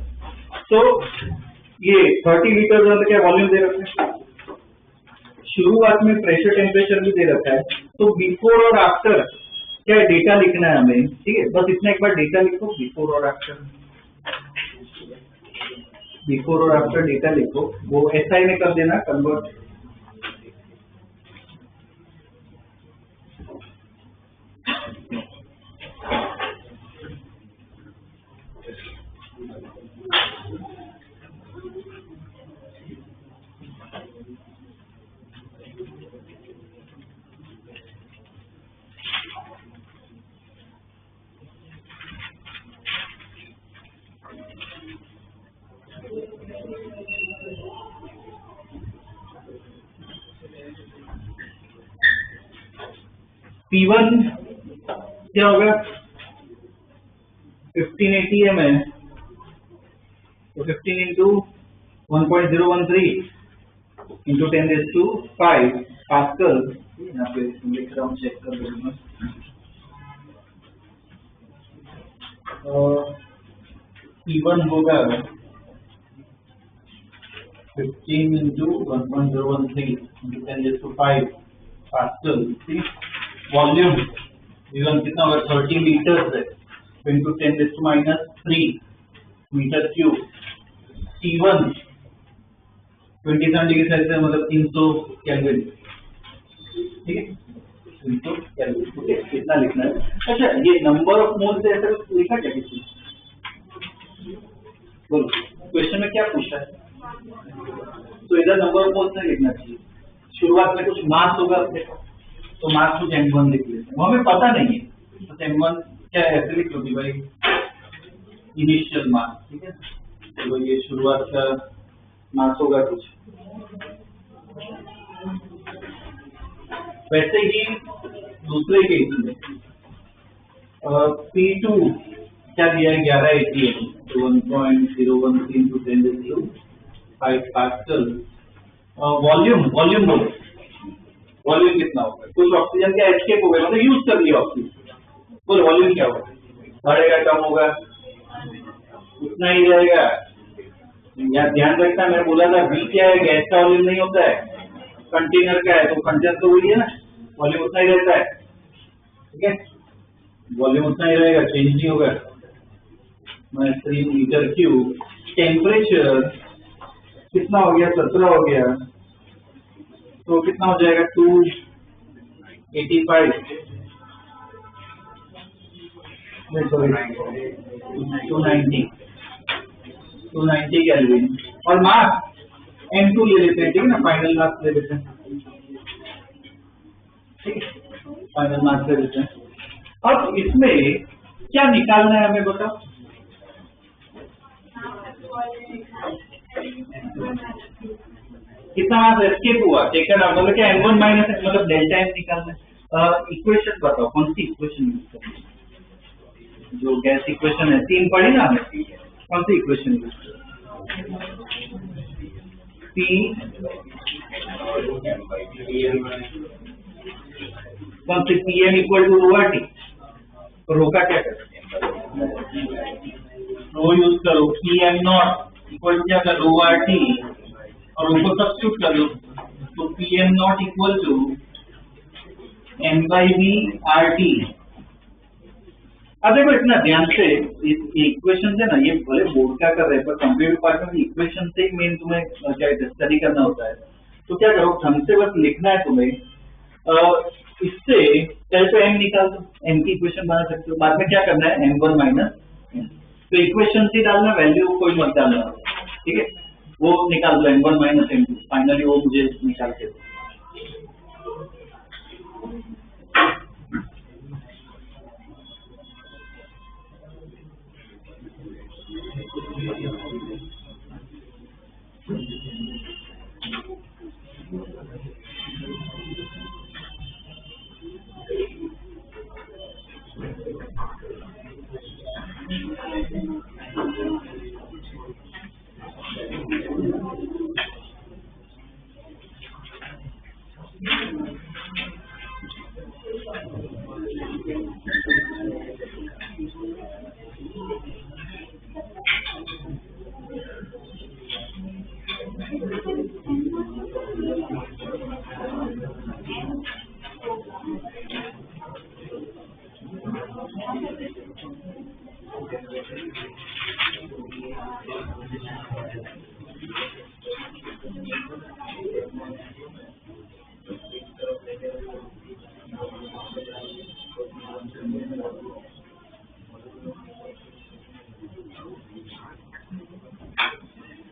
A: तो ये 30 लीटर वाला क्या वॉल्यूम दे रखा है शुरुआत में प्रेशर टेम्परेचर भी दे रखा है तो बिफोर और आफ्टर क्या डेटा लिखना है हमें ठीक है बस इतना एक बार डेटा लिखो बिफोर और आफ्टर डेटा लिखो वो SI में कर देना कन्वर्ट P1 क्या होगा, 15 ATM है तो 15 इंटू 1.013 इंटू 10⁵ पास्कल। यहाँ पे लिख रहा हूँ, चेक कर लूंगा। P1 होगा 15 into 1.013 into 10⁵ pascal. Volume V1 कितना होगा, 30 लीटर है, into 10⁻³ metre cube. T1 27 degree Celsius मतलब 300 केल्विन, ठीक है, 300 केल्विन। कितना लिखना है? अच्छा, ये नंबर ऑफ मोल से ऐसा लिखा क्या किसी? बोलो, क्वेश्चन में क्या पूछा है? तो इधर नंबर ऑफ मोल से लिखना चाहिए। शुरुआत में कुछ मास होगा अपने पास, तो मास कुछ M1 लिख लेते हैं, वो हमें पता नहीं है तो M1 क्या ऐसे लिख लो कि भाई इनिशियल मास, ठीक है। तो ये शुरुआत का मास होगा कुछ। वैसे ही दूसरे केस में P2 क्या दिया है, 11 ATM तो 1.013 इंटू 10⁵ पास्कल। वॉल्यूम बोलो, वॉल्यूम कितना होगा? कुछ ऑक्सीजन का एस्केप हो गया, मतलब यूज कर लिया ऑक्सीजन, बोलो वॉल्यूम क्या होगा? बढ़ेगा कम होगा? उतना ही रहेगा। यहाँ ध्यान रखना, मैं बोला था V क्या है, गैस का वॉल्यूम नहीं होता है, कंटेनर का है, तो कंटेनर तो वही है ना, वॉल्यूम उतना ही रहता है, ठीक है, वॉल्यूम उतना ही रहेगा, चेंज नहीं होगा। 3 मीटर क्यूब। टेम्परेचर कितना हो गया, 17 हो गया, तो कितना हो जाएगा, 285 290 केल्विन। और मास M2 ले लेते हैं, ठीक है ना, फाइनल मास ले लेते हैं, ठीक है, फाइनल मास ले लेते हैं। अब इसमें क्या निकालना है हमें, बताओ? कितना मास एस्केप हुआ, टेकन आउट, मतलब क्या M1 माइनस मतलब डेल्टा M निकालना है। इक्वेशन बताओ, कौन सी इक्वेशन यूज करनी है? जो गैस इक्वेशन है 3 पढ़ी ना हमें, कौन सी इक्वेशन यूज करें? P कौन सी, PM इक्वल टू ρT। रो का क्या करें, रो यूज करो, PM0 इक्वल टू क्या कर, ρRT, और उनको सब्स्टिट्यूट कर लो, तो PM0 इक्वल टू M/V/RT। अब देखो इतना ध्यान से इक्वेशन है ना, ये भले बोर्ड का कर रहे हैं पर कंप्यूटर डिपार्टमेंट में इक्वेशन से ही मेन तुम्हें क्या स्टडी करना होता है। तो क्या करो, ढंग से बस लिखना है तुम्हें, इससे पहले तो M निकाल दो, M की इक्वेशन बना सकते हो, बाद में क्या करना है, M1 माइनस M। तो इक्वेशन से डालना, वैल्यू कोई मत डालना, ठीक है, वो निकाल दो M1 माइनस M2, फाइनली वो मुझे निकाल के दो।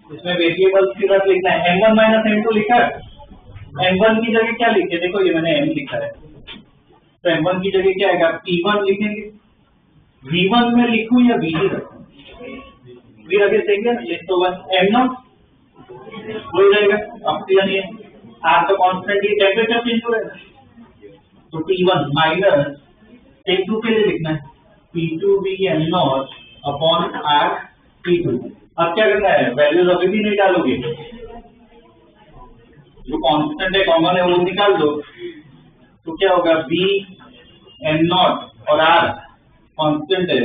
A: इसमें वेरिएबल्स की तरफ लिखना है, M1 माइनस M2 लिखा है, M1 की जगह क्या लिखे, देखो ये मैंने M लिखा है, तो M1 की जगह क्या आएगा, P1 लिखेंगे। V1 में लिखूं या V रखूं, V रखे सही है, ये तो M0 हो जाएगा, ऑक्सीजन ये R तो कांस्टेंट, ये टेम्परेचर चेंज हो रहा है, तो T1 माइनस T2 के लिए लिखना है P2V M0 upon R T2। अब क्या करना है, वैल्यूज अभी भी नहीं डालोगे, जो कांस्टेंट है कॉमन है वो निकाल दो। तो क्या होगा, B M0 और R कांस्टेंट है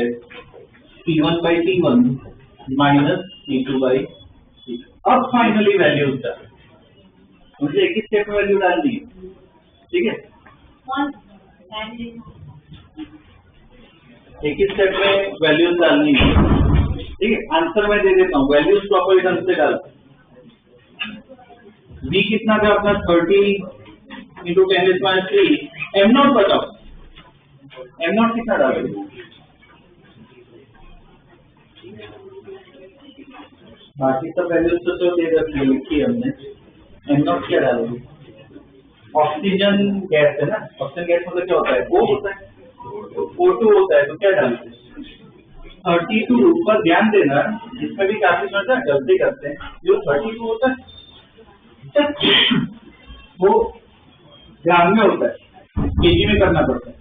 A: P1 by T1 minus T2 by T2। अब फाइनली वैल्यूज डाल, मुझे एक ही स्टेप में वैल्यू डालनी है, ठीक है, एक ही स्टेप में वैल्यूज डालनी है, ठीक है। आंसर मैं दे देता हूँ, वैल्यूज प्रॉपर्ली ढंग से डाल। V कितना था अपना 30 इंटू 10⁻³ M0 बताओ, M0 कितना डालोगे, बाकी सब वैल्यूज तो दे रखी लिखी हमने, M0 क्या डालोगे, ऑक्सीजन गैस है ना, ऑक्सीजन गैस मतलब क्या होता है, O होता है, O2 होता है, तो क्या डालते हैं 32 पर ध्यान देना, इसमें भी काफी गलती करते हैं, जो 32 होता है वो ग्राम में होता है, केजी में करना पड़ता है,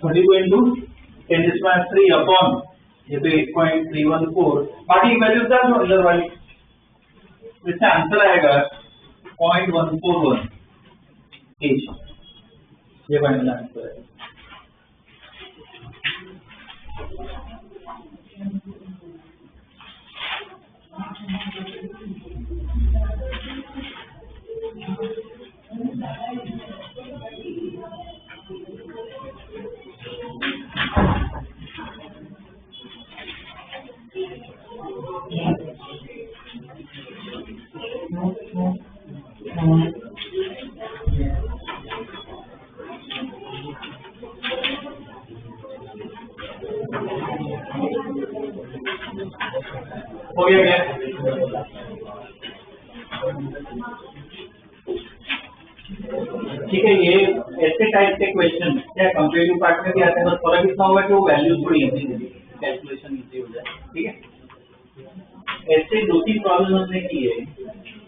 A: 32 इंटू 10⁻³ अपॉन ये तो 8.314, बाकी वैल्यूज डाल दो अंदर वाली, इससे आंसर आएगा 0.141 केजी, ये फाइनल आंसर है। हो गया क्या, ठीक है। ये ऐसे टाइप के क्वेश्चन क्या कंपेरेटिव पार्ट में भी आते हैं, बस फर्क इतना होगा कि वो वैल्यू थोड़ी इजी होगी, कैलकुलेशन इजी हो जाए, ठीक है। ऐसे 2-3 प्रॉब्लम हमने की है,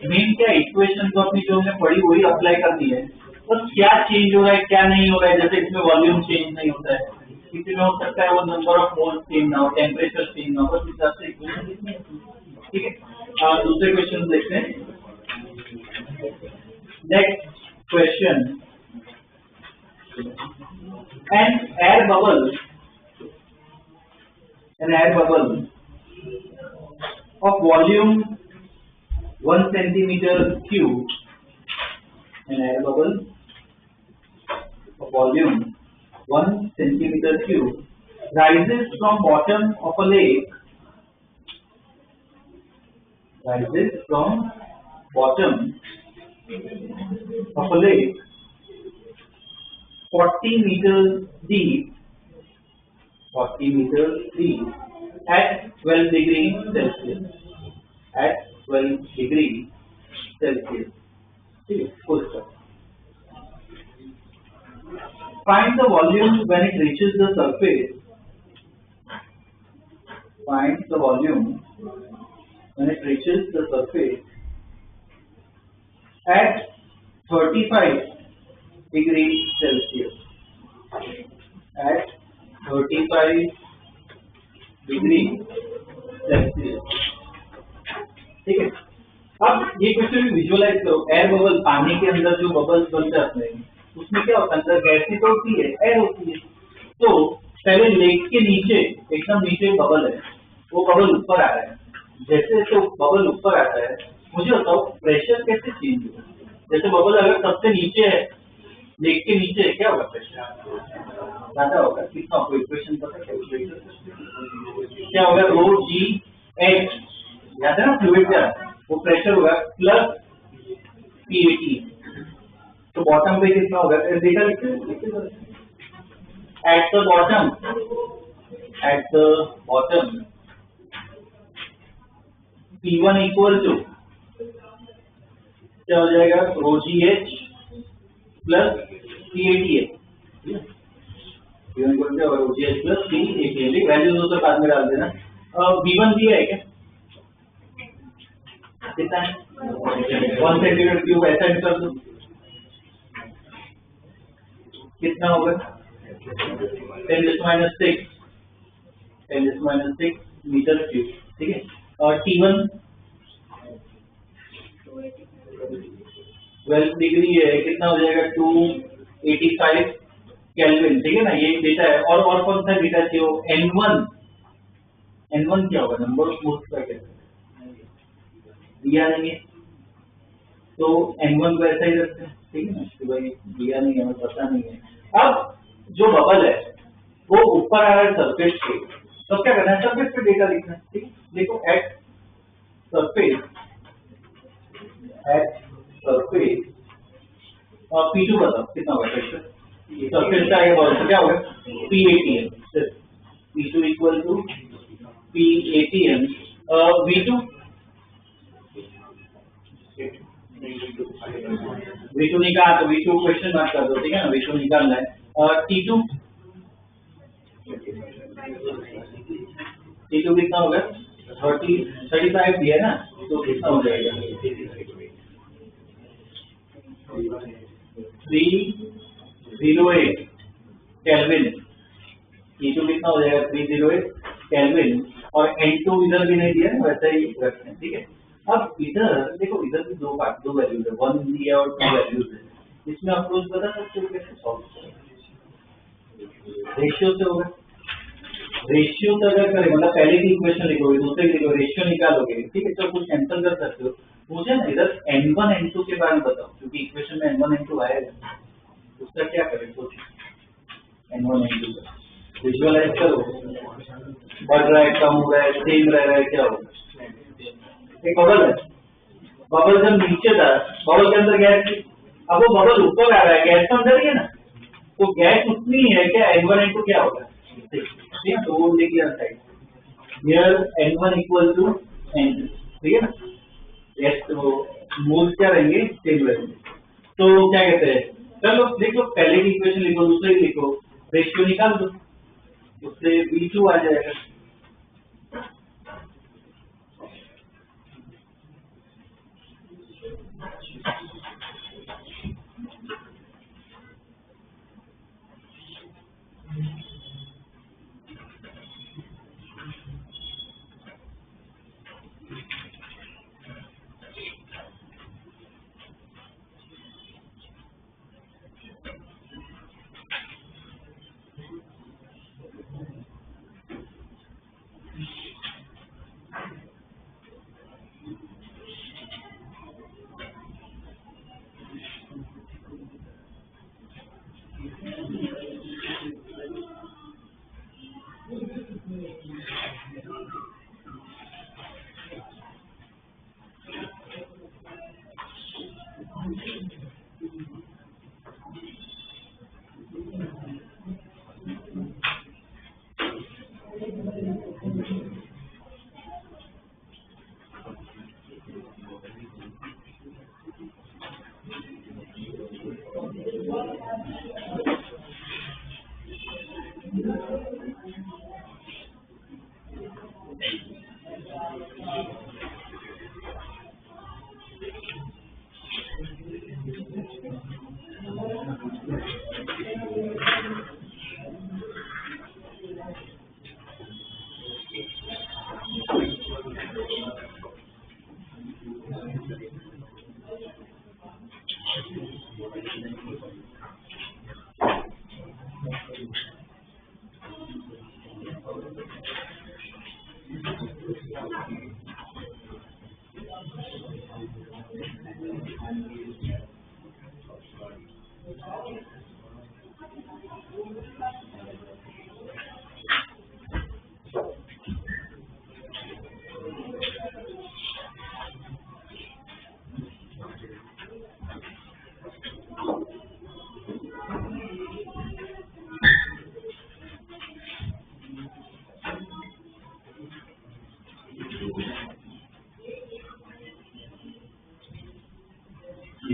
A: मेन क्या इक्वेशन तो अपनी जो हमने पढ़ी वही अप्लाई करनी है, और क्या चेंज हो रहा है क्या नहीं हो रहा है, जैसे इसमें वॉल्यूम चेंज नहीं होता है, किसी में हो सकता है वो नंबर ऑफ मोल्स चेंज ना हो, टेम्परेचर चेंज ना हो, बस हिसाब से इक्वेशन लिखनी है, ठीक है। दूसरे क्वेश्चन देखते हैं, next question, an air bubble of volume 1 centimeter cube, an air bubble of volume 1 centimeter cube rises from bottom of a lake, rises from bottom of a lake 40 meters deep, 40 meters deep at 12 degrees Celsius, at 12 degrees Celsius. Full stop. Find the volume when it reaches the surface. Find the volume when it reaches the surface at 35 degrees Celsius, at 35 degrees Celsius, ठीक है। अब ये question visualise करो, air bubble, पानी के अंदर जो bubbles बन जाते हैं उसमें क्या होता है, अंदर गैस नहीं तो होती है, एयर होती है। तो पहले लेक के नीचे, एकदम नीचे बबल है, वो बबल ऊपर आ रहा है, जैसे तो बबल ऊपर आता है, मुझे बताओ प्रेशर कैसे चेंज होगा, जैसे बबल अगर सबसे नीचे है, लेक के नीचे क्या होगा, प्रेशर ज्यादा होगा, कितना आपको इक्वेशन पता है, क्या होगा, रो जी एच, याद है ना, फ्लूइड का वो प्रेशर होगा प्लस पीएटी, तो बॉटम पे कितना होगा, डेटा लिखते at the bottom P1 equal to क्या हो जाएगा, rho G H plus PATA, P1 equal to rho G H plus PATA, value दो तो बाद में डाल देना। V1 दिया है क्या, कितना है 1 सेंटीमीटर क्यूब, ऐसा कर दो, कितना होगा 10⁻⁶ मीटर क्यूब, ठीक है। और T1 12 डिग्री है, कितना हो जाएगा 285 केल्विन, ठीक है ना, ये डेटा है। और कौन सा डेटा चाहिए हो, N1 क्या होगा, नंबर ऑफ मोल्स का क्या दिया नहीं है, तो N1 को ऐसा ही रखते हैं, ठीक है ना, कि भाई दिया नहीं है, हमें पता नहीं है। अब जो बबल है वो ऊपर आ रहा है सरफेस पे, तो क्या करना है, सरफेस पे डेटा लिखना है, ठीक है। देखो एट सरफेस और P2 बताओ कितना होगा प्रेशर, सरफेस का आगे बढ़ो तो क्या होगा P80m, P2 equal to P80m। V2 निकाल, तो V2 क्वेश्चन मार्क कर दो, ठीक है ना, V2 निकालना है। और T2 कितना होगा 35 दिया है ना, तो कितना हो जाएगा 308 केल्विन। T2 कितना हो जाएगा 308 केल्विन। और N2 इधर भी नहीं दिया है, वैसा ही रखते हैं, ठीक है। अब इधर देखो, इधर भी दो वैल्यूज है, 1 दिया और 2 वैल्यूज है। इसमें अप्रोच बता सकते हो कैसे सॉल्व करें, रेशियो से होगा। रेशियो से अगर करें, मतलब पहले की इक्वेशन लिखोगे, दूसरे की लिखोगे, रेशियो निकालोगे, ठीक है, तो कुछ कैंसिल कर सकते हो। मुझे ना इधर N1 N2 के बारे में बताओ, क्योंकि इक्वेशन में N1 N2 आएगा, उसका क्या करें सोचो। N1 N2 का विजुअलाइज करो, बढ़ रहा है, कम हो रहा है, सेम रह रहा है, क्या होगा। एक बबल है, बबल जब नीचे था, बबल के अंदर गैस थी, अब वो बबल ऊपर आ रहा है, गैस तो अंदर ही है ना, तो गैस उतनी है क्या, N1 N2 क्या होगा, ठीक है। तो वो देखिए side here N1 equal to N2, ठीक है ना, यस, तो मोल्स क्या रहेंगे, सेम रहेंगे। तो क्या कहते हैं, चलो देखो, पहले की इक्वेशन लिखो, दूसरे की लिखो, रेशियो निकाल दो, उससे V2 आ जाएगा।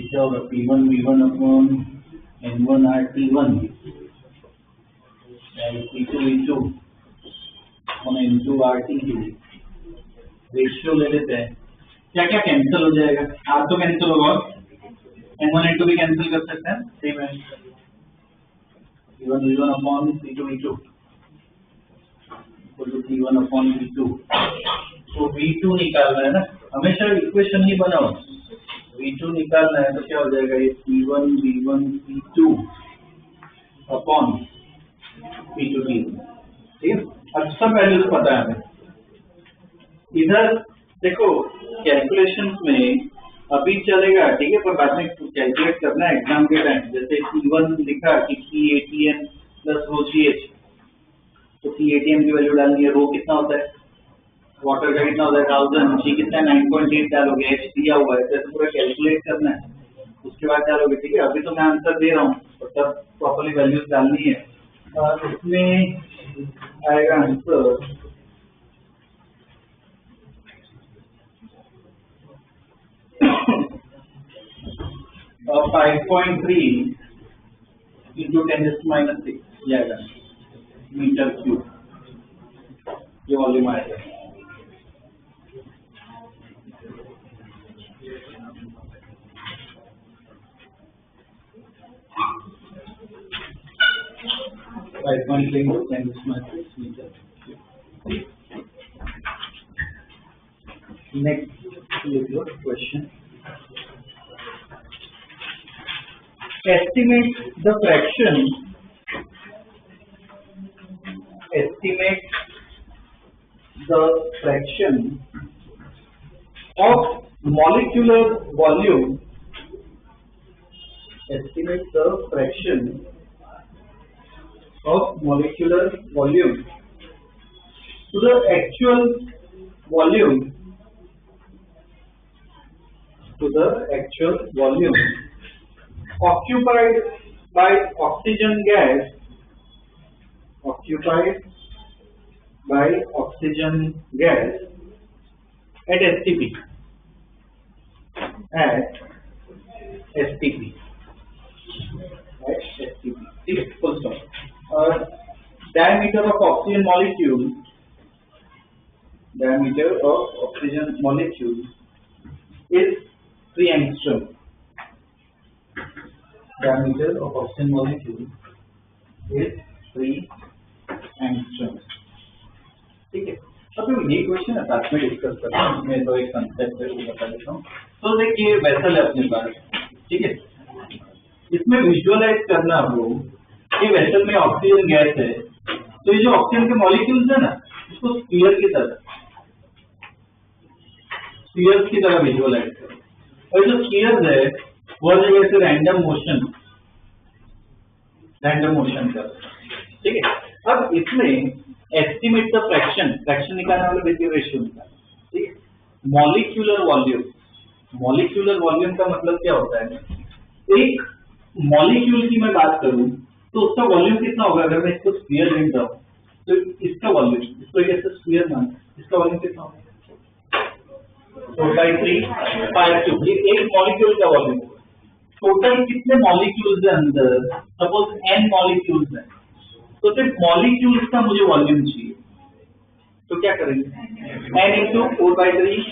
A: क्या होगा P1 V1 upon N1 RT1 P2 V2 upon N2 RT2। Ratio ले लेते हैं, क्या क्या कैंसिल हो जाएगा, R तो कैंसिल होगा, N1 N2 भी कैंसिल कर सकते हैं, सेम है। P1 V1 upon P2 V2 equal to P1 upon V2। तो V2 निकालना है ना, हमेशा इक्वेशन ही बनाओ। V2 निकालना है तो क्या हो जाएगा, ये P1 V1 P2 upon P2 V1। ठीक है, अब सब वैल्यूज पता है हमें। इधर देखो कैलकुलेशंस में अभी चलेगा, ठीक है, पर बाद में कैलकुलेट करना है एग्जाम के टाइम। जैसे P1 लिखा कि PATM प्लस रो GH, तो PATM की वैल्यू डालनी है, रो कितना होता है, वाटर का कितना होता है 1000, G कितना है 9.8 डालोगे, H दिया हुआ है, तो पूरा कैलकुलेट करना है, उसके बाद डालोगे। ठीक है, अभी तो मैं आंसर दे रहा हूँ और तब प्रॉपर्ली वैल्यूज डालनी है। इसमें आएगा आंसर 5.3 into 10⁻⁶ जाएगा मीटर क्यूब, ये वॉल्यूम आएगा। Next question. Estimate the fraction of molecular volume. Estimate the fraction of molecular volume to the actual volume occupied by oxygen gas at STP. ठीक है, full stop. Diameter of oxygen molecule is 3 angstrom. Diameter of oxygen molecule is 3 angstrom. ठीक है, अब ये question है साथ में discuss करते हैं। मैं तो एक कंसेप्ट है वो बता देता हूँ। तो देखिए वेसल है अपने पास, ठीक है, इसमें विजुअलाइज करना हो कि वेसल में ऑक्सीजन गैस है, तो ये जो ऑक्सीजन के मॉलिक्यूल्स है ना, इसको स्फीयर की तरह विजुअलाइज करो। और जो स्फीयर्स है वो जगह से रैंडम मोशन कर, ठीक है। अब इसमें एस्टिमेट द फ्रैक्शन निकालने वाले बेसिक रेशियो निकालना, ठीक है। मॉलिक्यूलर वॉल्यूम का मतलब क्या होता है, एक मॉलिक्यूल की मैं बात करूं तो उसका वॉल्यूम कितना होगा। अगर मैं इसको स्फीयर लेता हूं तो इसका वॉल्यूम, इसको एक स्फीयर मान, इसका वॉल्यूम कितना होगा 4/3 π3। ये एक मॉलिक्यूल का वॉल्यूम। टोटल कितने मॉलिक्यूल्स है अंदर, सपोज n मॉलिक्यूल्स है, तो सिर्फ मॉलिक्यूल्स का मुझे वॉल्यूम चाहिए, तो क्या करेंगे n इंटू 4/3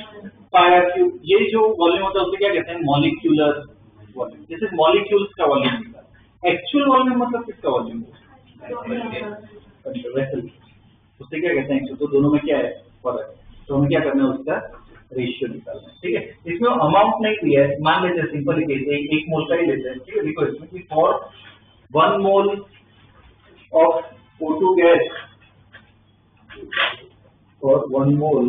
A: πr3। ये जो वॉल्यूम होता है उसे क्या कहते हैं, मॉलिक्यूलर वॉल्यूम। जैसे मॉलिक्यूल्स का वॉल्यूम निकाला, एक्चुअल वॉल्यूम मतलब किसका वॉल्यूम, वेसल, उससे क्या कहते हैं। तो दोनों में क्या है फर्क, तो हमें क्या करना है, उसका रेशियो निकालना है, ठीक है। इसमें अमाउंट नहीं दिया है, मान लेते हैं सिंपल केस एक मोल का ही लेते हैं, ठीक है। देखो इसमें कि for 1 mole of O2 gas, for 1 mole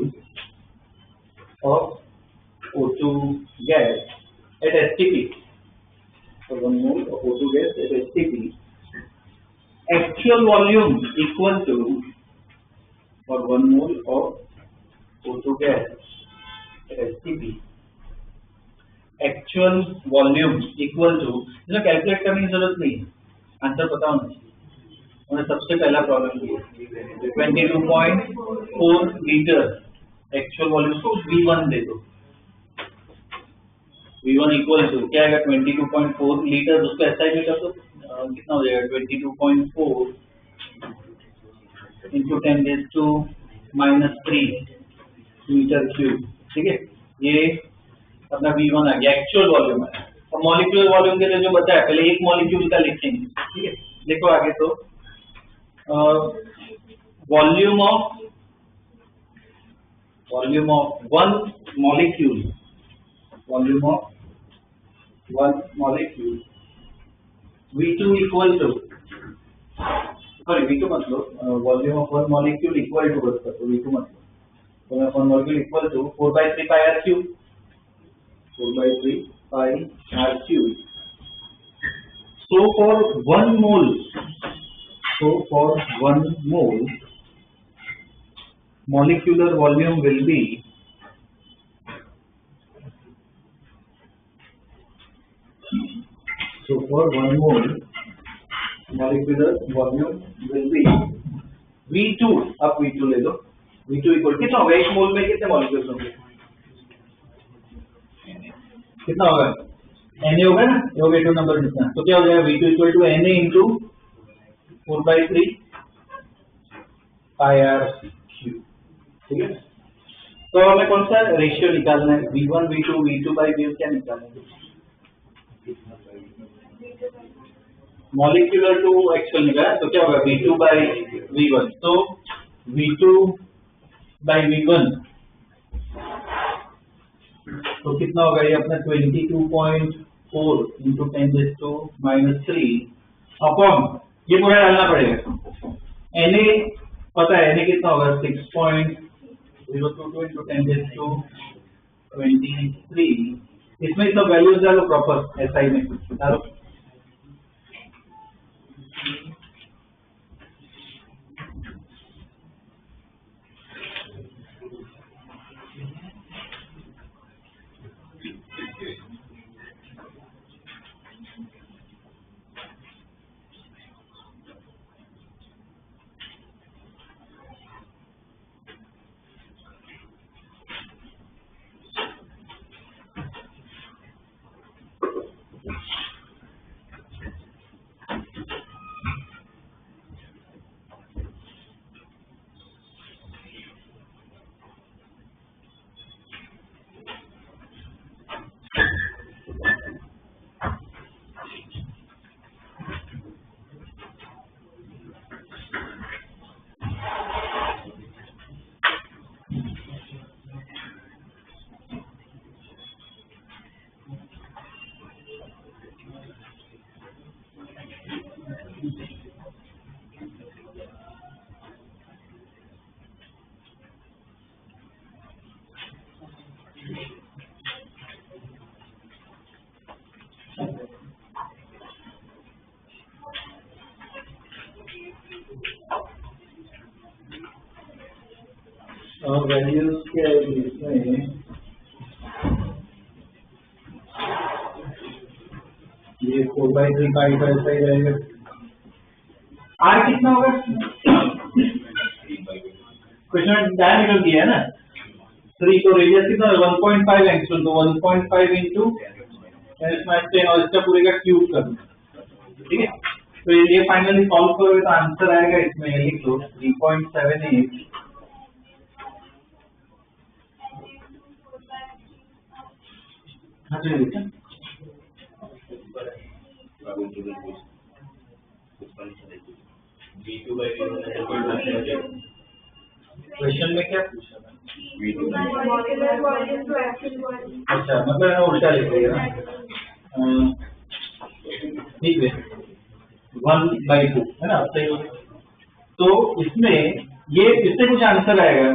A: of O2 gas at STP, for 1 mole of O2 gas at STP, actual volume equal to, for 1 mole of O2 gas at STP, actual volume equal to, इसमें calculate करने की जरूरत नहीं है, answer पता होना चाहिए। उन्हें सबसे पहला प्रॉब्लम दिया 22.4 लीटर एक्चुअल वॉल्यूम को V1 दे दो, V1 इक्वल टू क्या आएगा 22.4 लीटर, उसको SI में कर दो, कितना हो जाएगा 22.4 इंटू 10⁻³ मीटर क्यूब, ठीक है। ये अपना V1 आ गया, एक्चुअल वॉल्यूम है। और मॉलिक्यूलर वॉल्यूम के लिए जो बताया, पहले एक मॉलिक्यूल का लिखेंगे, ठीक है। देखो आगे तो volume of one molecule, volume of one molecule V2 equal to, sorry V2 मतलब volume of one molecule equal to बस कर, तो V2 मतलब तो मैं one molecule equal to 4/3 pi r cube, 4/3 pi r cube. So for 1 mole, molecular volume will be V2. अब V2 ले लो, V2 equal कितना होगा, एक मोल में कितने मॉलिक्यूल्स होंगे, कितना होगा, Na होगा ना, ये होगा 2 नंबर जितना, तो क्या हो जाएगा V2 equal to Na into 4/3 pi r cube, ठीक है। तो हमें कौन सा रेशियो निकालना है, V1 V2 V2 by V क्या निकालेंगे, मॉलिक्यूलर टू एक्चुअल निकाला, तो क्या होगा V2 by V1, तो V2 by V1 तो कितना होगा, ये अपना 22.4 इंटू 10⁻³ अपॉन, ये पूरा डालना पड़ेगा, Na पता है, Na कितना होगा 6.022 इंटू 10⁻23, इसमें सब वैल्यूज डालो प्रॉपर एसआई में डालो। वैल्यूज के इसमें ये 4/3 का ऐसा ही रहेगा, आर कितना होगा, क्वेश्चन डायमीटर दिया है ना 3, तो रेडियस कितना है 1.5 एंगस्ट्रॉम, तो 1.5 इंटू 10⁻10 और इसका पूरे का क्यूब कर, ठीक है। तो ये फाइनली सॉल्व करोगे तो आंसर आएगा, इसमें लिख दो 3.78 क्वेश्चन में क्या पूछा था, अच्छा मतलब उल्टा लिख दिया ना, ठीक है 1/2 है ना, सही हो। तो इसमें ये इससे कुछ आंसर आएगा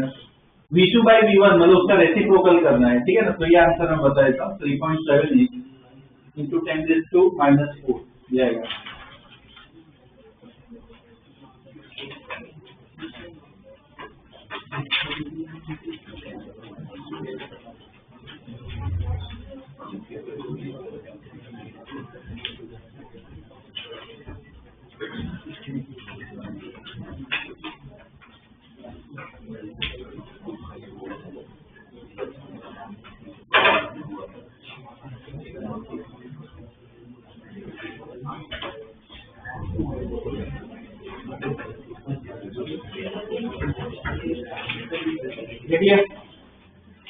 A: V2 by V1 मतलब उसका रेसिप्रोकल करना है, ठीक है ना, तो ये आंसर मैं बता देता हूँ 3.78 इंटू 10⁻⁴ ये आएगा।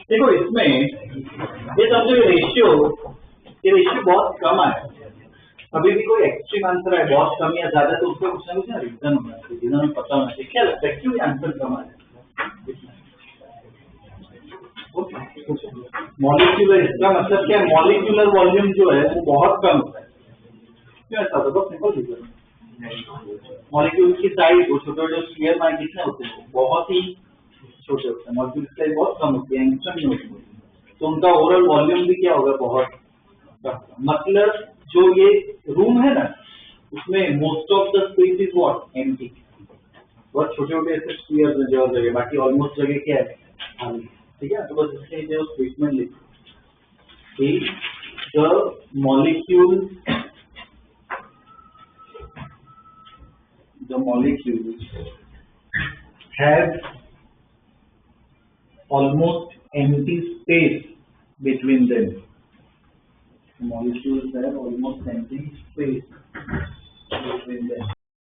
A: देखो इसमें ये सबसे रेशियो बहुत कम है, कभी भी कोई एक्सट्रीम आंसर है बहुत कम या ज्यादा तो उसका कुछ ना कुछ रीजन होना चाहिए जिन्हें हमें पता होना चाहिए क्या लगता है क्यों आंसर कम आ मॉलिक्यूलर इसका मतलब क्या मॉलिक्यूलर वॉल्यूम जो है वो बहुत कम होता है क्यों ऐसा होता है बहुत सिंपल रीजन मॉलिक्यूल की साइज वो छोटे छोटे स्फीयर में कितने होते हैं बहुत ही छोटे होते हैं मॉलिक्यूल की साइज बहुत कम होती है नहीं होती तो उनका ओवरऑल वॉल्यूम भी क्या होगा बहुत कम मतलब जो ये रूम है ना उसमें most of the space is what empty बहुत छोटे छोटे ऐसे स्फीयर्स हैं जो जगह बाकी ऑलमोस्ट जगह क्या है खाली ठीक है तो बस इसके लिए स्टेटमेंट लिखो the molecule have almost empty space between them. Molecules have almost empty space between them.